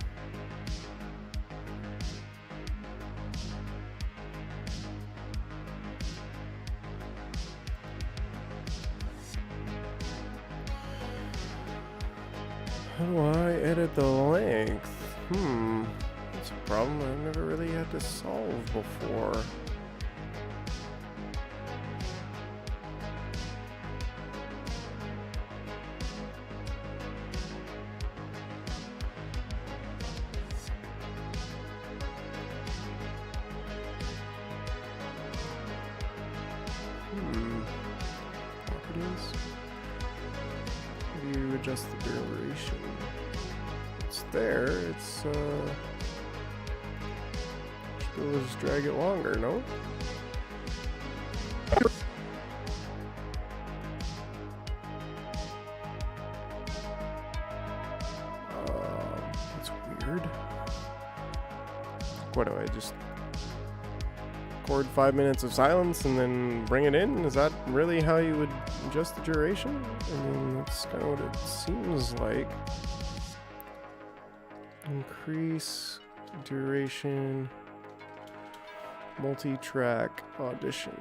How do I edit the length? That's a problem I've never really had to solve before. Properties. How do you adjust the duration? It's there. It's should be able to just drag it longer, no? That's weird. What do I just record 5 minutes of silence and then bring it in? Is that really how you would adjust the duration? I mean, that's kind of what it seems like. Increase duration, multi-track audition.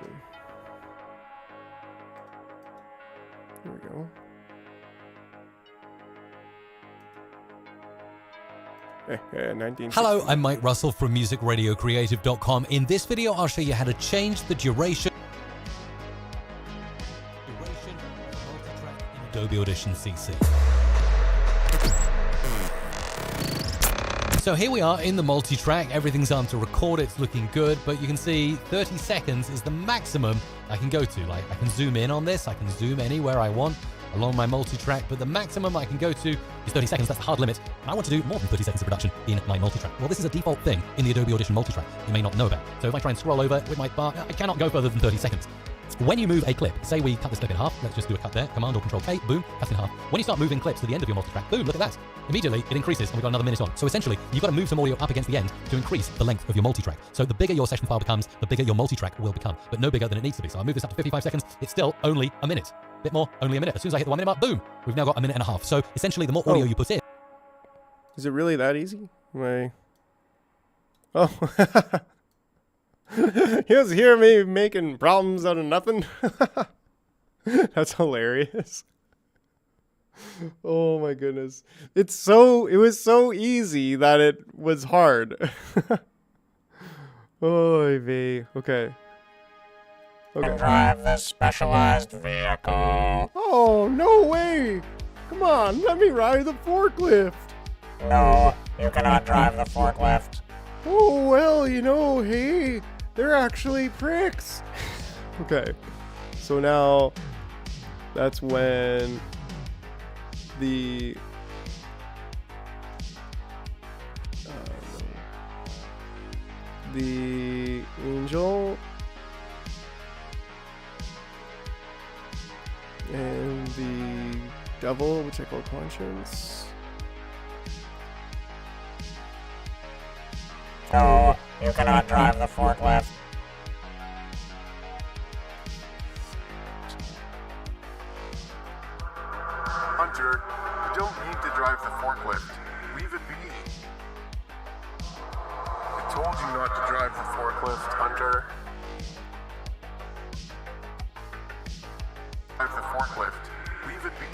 There we go. Hey, 19. Hello, I'm Mike Russell from MusicRadioCreative.com. In this video, I'll show you how to change the duration of multi-track in Adobe Audition CC. So here we are in the multi-track. Everything's on to record. It's looking good, but you can see 30 seconds is the maximum I can go to. Like, I can zoom in on this. I can zoom anywhere I want along my multi-track, but the maximum I can go to is 30 seconds. That's the hard limit. And I want to do more than 30 seconds of production in my multi-track. Well, this is a default thing in the Adobe Audition multi-track you may not know about. So if I try and scroll over with my bar, I cannot go further than 30 seconds. When you move a clip, say we cut this clip in half, let's just do a cut there, Command or Control K, boom, cut in half. When you start moving clips to the end of your multi-track, boom, look at that. Immediately, it increases and we've got another minute on. So essentially, you've got to move some audio up against the end to increase the length of your multi-track. So the bigger your session file becomes, the bigger your multi-track will become, but no bigger than it needs to be. So I move this up to 55 seconds, it's still only a minute. Bit more, only a minute. As soon as I hit the 1 minute mark, boom, we've now got a minute and a half. So essentially, the more audio you put in. Is it really that easy? Oh. He was here me making problems out of nothing. That's hilarious. Oh my goodness. It was so easy that it was hard. Oy vey. Okay. Drive this specialized vehicle. Oh, no way. Come on, let me ride the forklift. No, you cannot drive the forklift. Oh, well, hey, they're actually pricks. Okay, so now that's when the angel and the devil, which I call conscience. No, you cannot drive the forklift. Hunter, you don't need to drive the forklift. Leave it be. I told you not to drive the forklift, Hunter. Drive the forklift. Leave it be.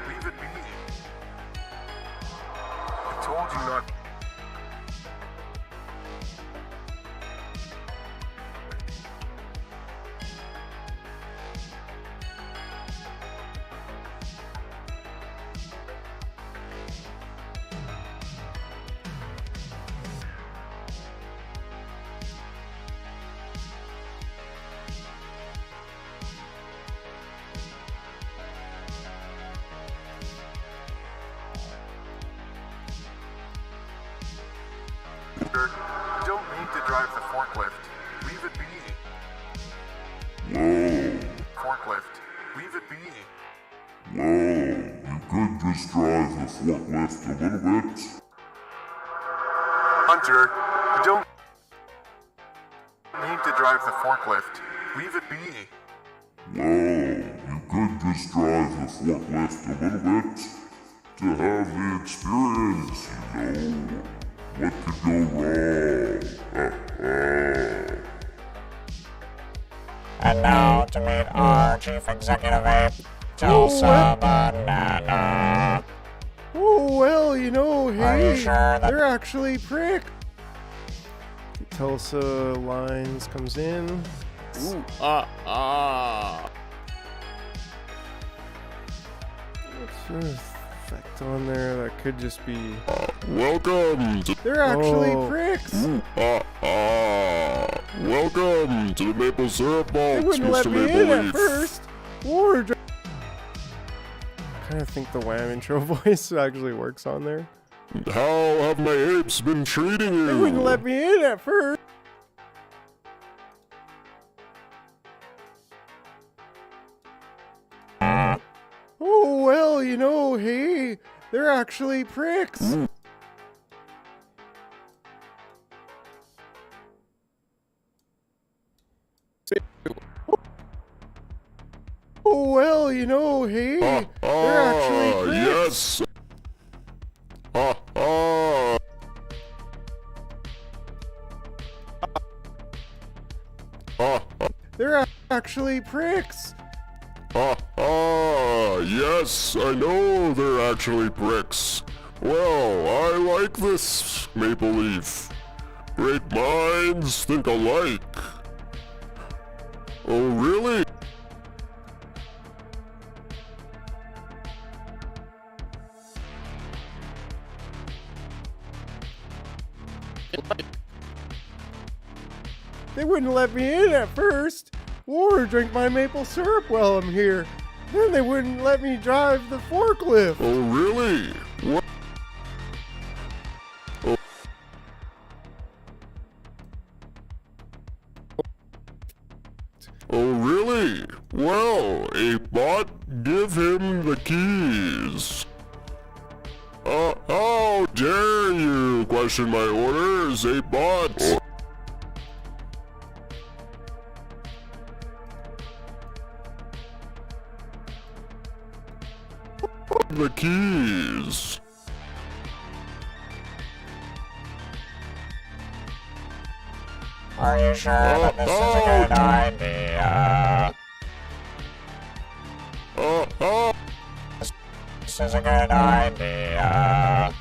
Leave it be. I told you not. You don't need to drive the forklift. Leave it be. No, Forklift. Leave it be. no, you could just drive the forklift a little bit. Hunter, you don't need to drive the forklift. Leave it be. No, you could just drive the forklift a little bit to have the experience, What could go wrong? And now to meet our chief executive ape, Tulsa Banana. Oh, well, you know, Are you hey, sure that- they're actually prick. Tulsa Lines comes in. Ooh, What's the effect on there? That could just be. Welcome to They're actually pricks. welcome to the maple syrup They vault, wouldn't let Mr. me Maple in at Leaf. first. Or I kind of think the Wham intro voice actually works on there. How have my apes been treating you? They wouldn't let me in at first. Oh, well, you know, hey, they're actually pricks. Oh, well, you know, hey, they're actually pricks. Yes. They're actually pricks. Yes, I know they're actually pricks. Well, I like this, Maple Leaf. Great minds think alike. Oh, really? They wouldn't let me in at first, or drink my maple syrup while I'm here. Then they wouldn't let me drive the forklift. Oh, really? What? Oh, really? Well, Apebot, give him the keys. How dare you question my orders, Apebot? The keys. Are you sure that this is a good idea? This is a good idea.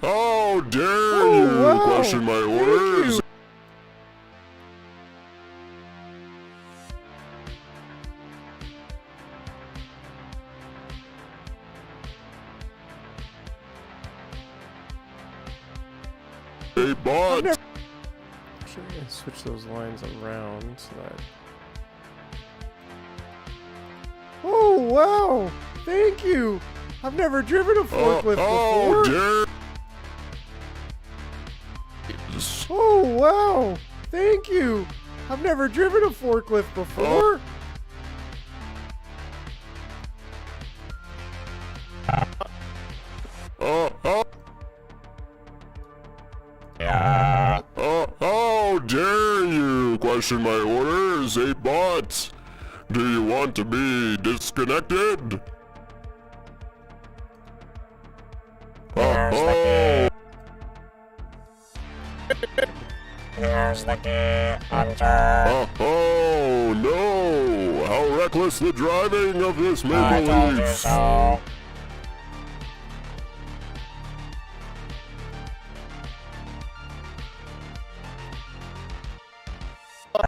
How dare you wow. question my orders? Hey, bot. Actually, I'm gonna switch those lines around so that. Oh, wow! Thank you! I've never driven a forklift How before! dare Oh, wow! Thank you! I've never driven a forklift before! How dare you question my orders, hey bot? Do you want to be disconnected? Here's the key, Hunter. Oh no! How reckless the driving of this I Maple told you Leaf! so.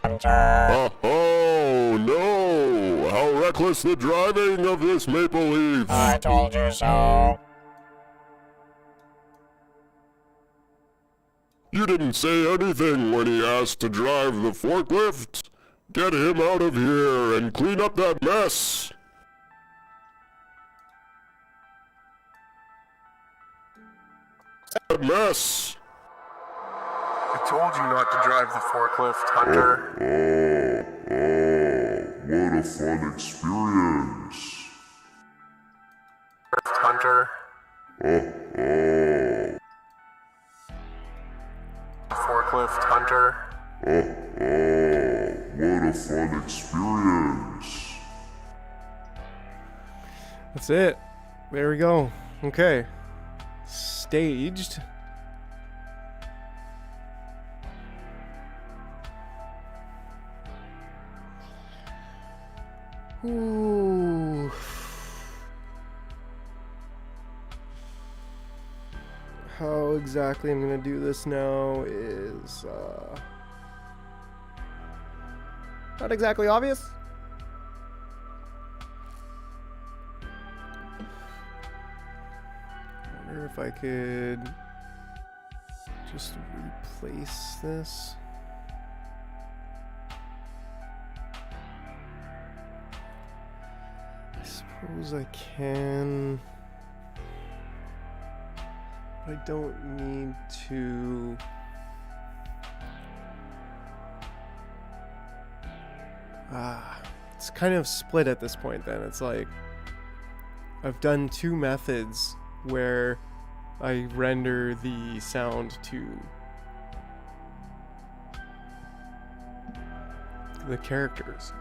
Hunter. Oh no! How reckless the driving of this Maple Leaf! I told you so. You didn't say anything when he asked to drive the forklift. Get him out of here and clean up that mess. That mess. I told you not to drive the forklift, Hunter. What a fun experience. Hunter. Forklift, Hunter. What a fun experience. That's it. There we go. Okay. Staged. Ooh. How exactly I'm gonna do this now is not exactly obvious. I wonder if I could just replace this. I suppose I can. I don't need to. It's kind of split at this point then. It's like I've done two methods where I render the sound to the characters.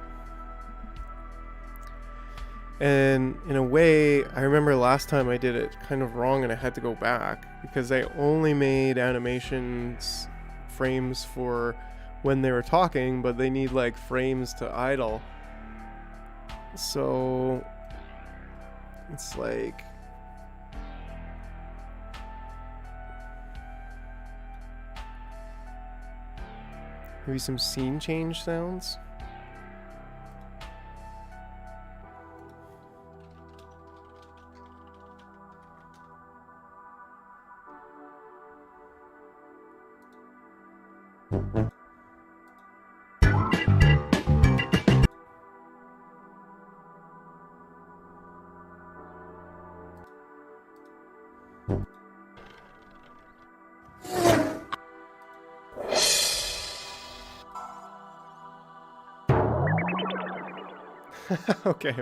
And in a way, I remember last time I did it kind of wrong and I had to go back because I only made animations frames for when they were talking, but they need like frames to idle. So it's like maybe some scene change sounds. Okay.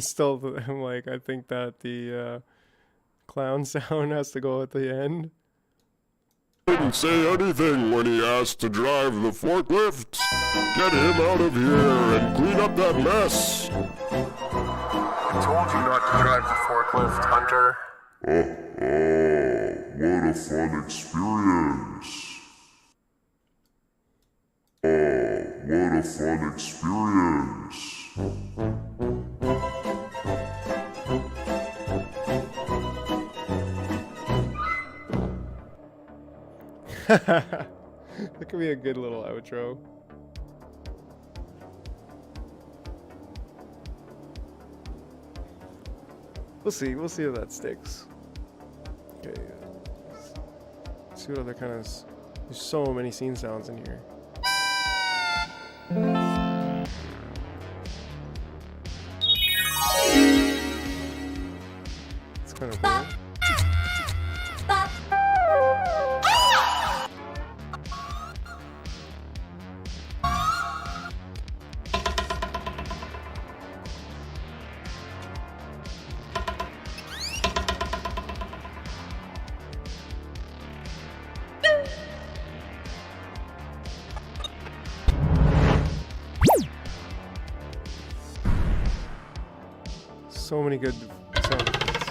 Still, I'm like, I think that the clown sound has to go at the end. Didn't say anything when he asked to drive the forklift. Get him out of here and clean up that mess. I told you not to drive the forklift, Hunter. What a fun experience. What a fun experience. That could be a good little outro. We'll see if that sticks. Okay. Let's see what other kind of. There's so many scene sounds in here. It's kind of weird. So many good sound effects.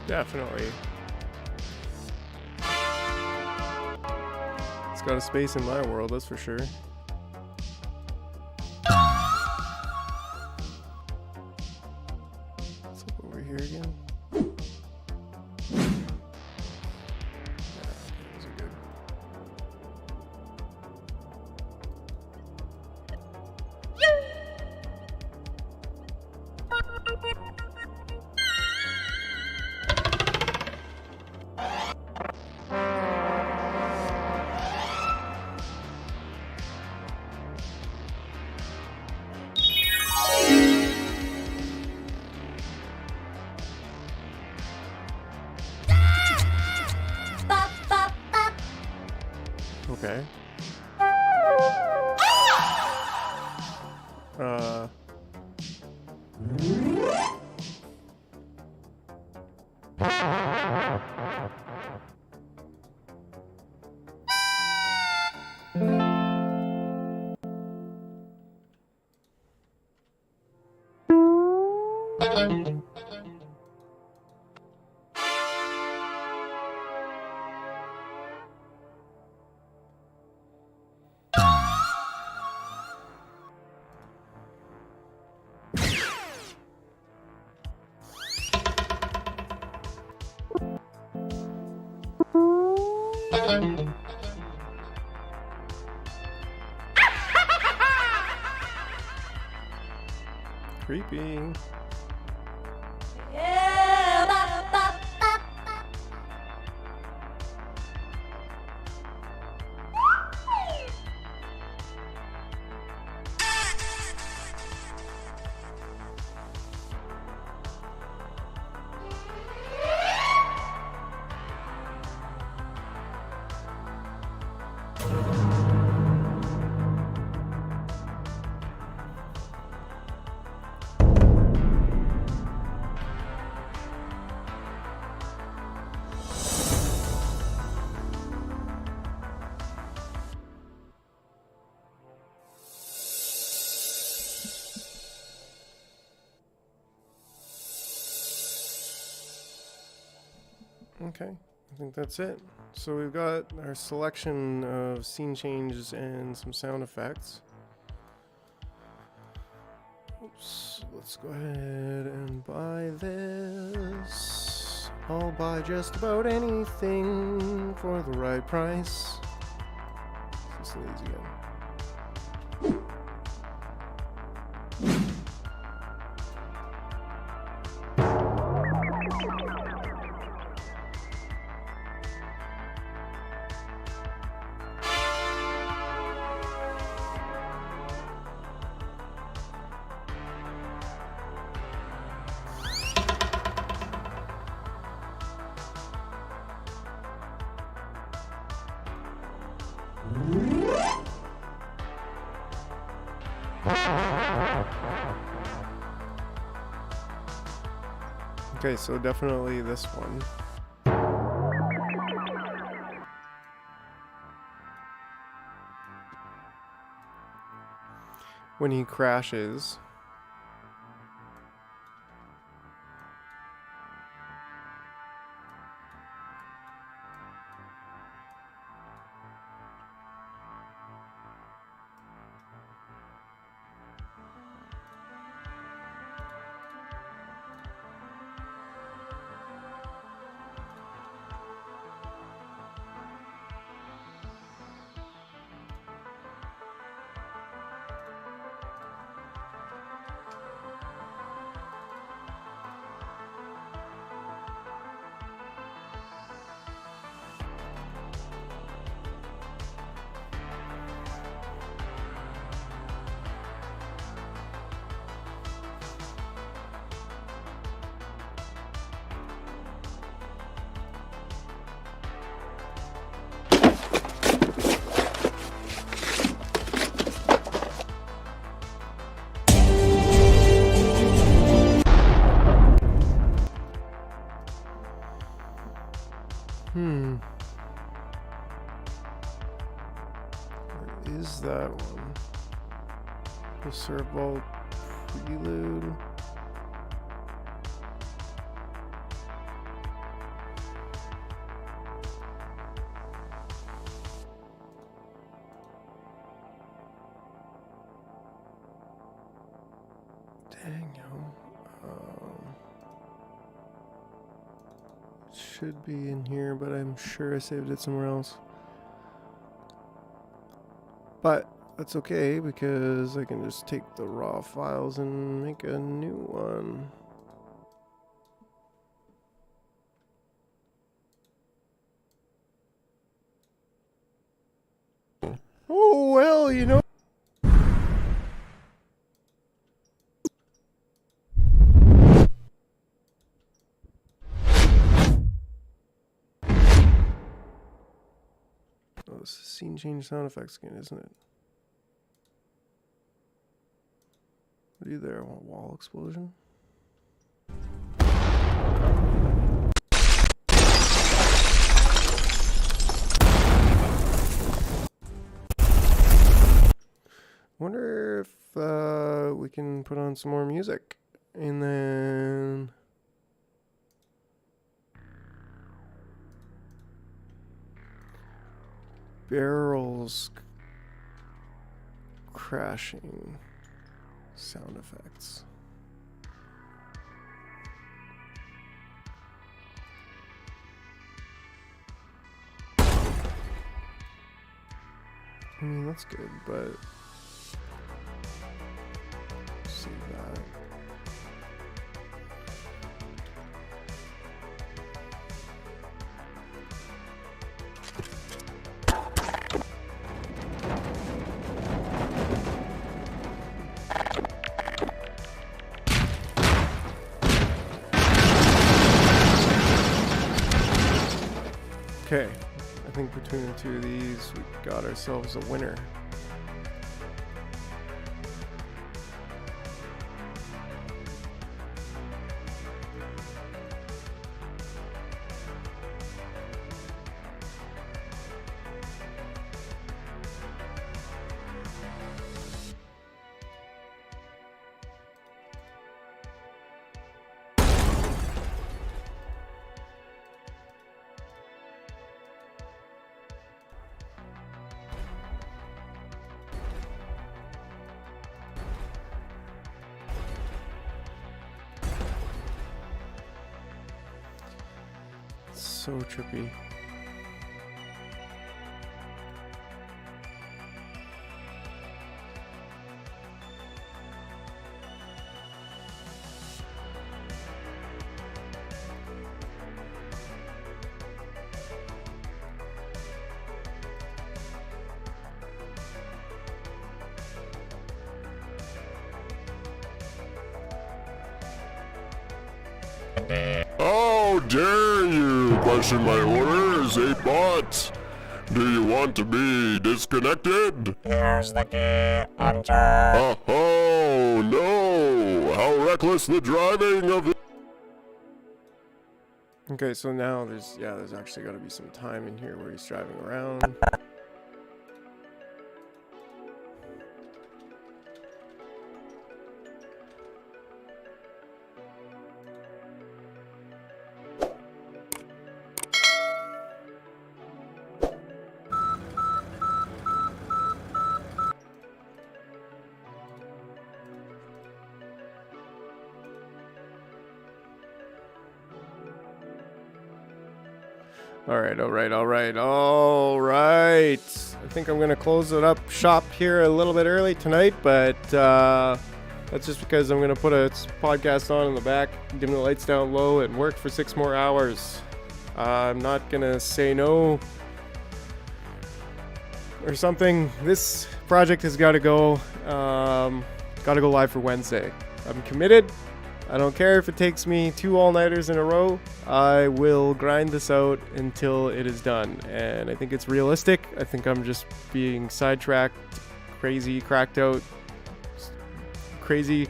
Definitely. It's got a space in my world, that's for sure. Let's look over here again. Yeah, those are good. Okay. Creepy. Okay, I think that's it. So we've got our selection of scene changes and some sound effects. Oops, let's go ahead and buy this. I'll buy just about anything for the right price. This is lazy again. Okay, so definitely this one. When he crashes. Where is that one? The Serval Prelude. Dang, yo. Should be in here, but I'm sure I saved it somewhere else. But that's okay because I can just take the raw files and make a new one. Oh, well, you know. Oh, this is scene change sound effects again, isn't it? What are you there? Want wall explosion? Wonder if we can put on some more music, and then barrels crashing sound effects. I mean, that's good, but save that. Okay, I think between the two of these, we got ourselves a winner. So trippy. How dare you question my orders, a bot? Do you want to be disconnected? Here's the key, Hunter. Oh no! How reckless the driving of the... Okay, so now there's actually got to be some time in here where he's driving around. All right. I think I'm going to close it up shop here a little bit early tonight, but that's just because I'm going to put a podcast on in the back, dim the lights down low, and work for 6 more hours. I'm not going to say no or something. This project has got to go. Got to go live for Wednesday. I'm committed. I don't care if it takes me 2 all-nighters in a row. I will grind this out until it is done. And I think it's realistic. I think I'm just being sidetracked, crazy, cracked out, crazy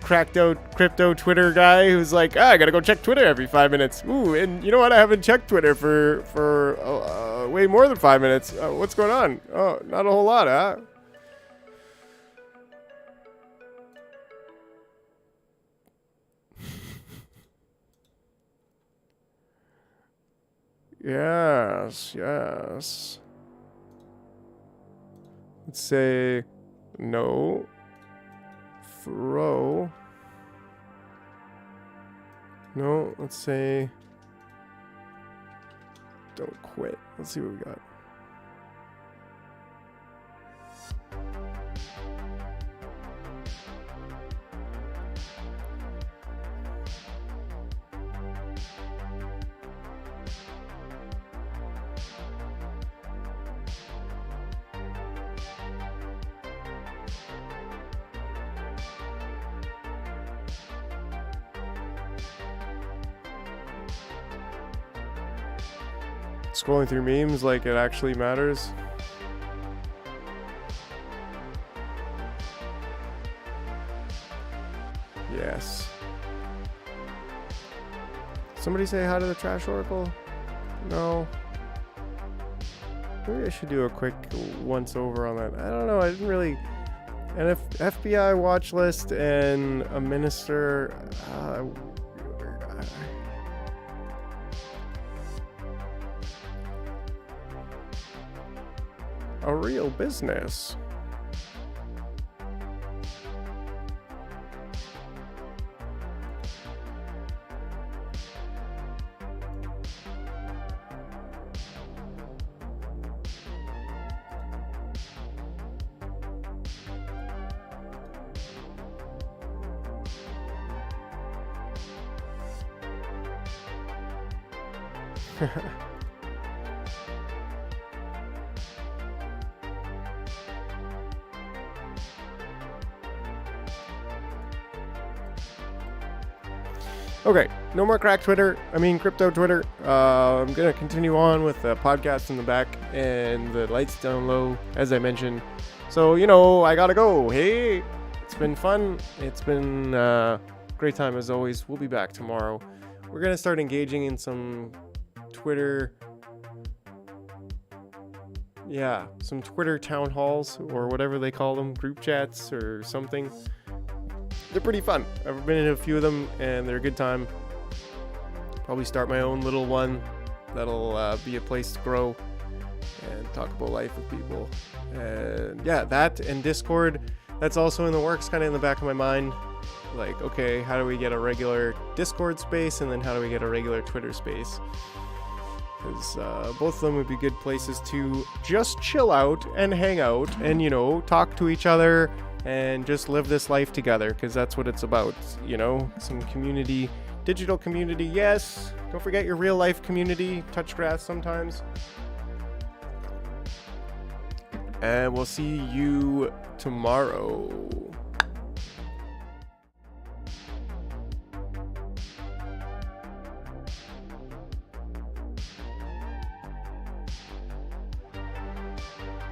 cracked out crypto Twitter guy who's like, I gotta go check Twitter every 5 minutes. Ooh, and you know what? I haven't checked Twitter for way more than 5 minutes. What's going on? Oh, not a whole lot, huh? Yes. Let's say no. Throw. No, let's say don't quit. Let's see what we got. Scrolling through memes like it actually matters. Yes. Somebody say hi to the Trash Oracle? No. Maybe I should do a quick once over on that. I don't know. I didn't really. And if FBI watch list and a minister. A real business. Okay, no more crypto Twitter. I'm going to continue on with the podcast in the back and the lights down low, as I mentioned. So, I got to go. Hey, it's been fun. It's been a great time as always. We'll be back tomorrow. We're going to start engaging in some Twitter town halls or whatever they call them, group chats or something. They're pretty fun. I've been in a few of them, and they're a good time. Probably start my own little one. That'll be a place to grow and talk about life with people. And yeah, that and Discord, that's also in the works, kind of in the back of my mind. Like, okay, how do we get a regular Discord space, and then how do we get a regular Twitter space? Because both of them would be good places to just chill out and hang out and, talk to each other and just live this life together, because that's what it's about, some community, digital community, yes. Don't forget your real life community, touch grass sometimes. And we'll see you tomorrow.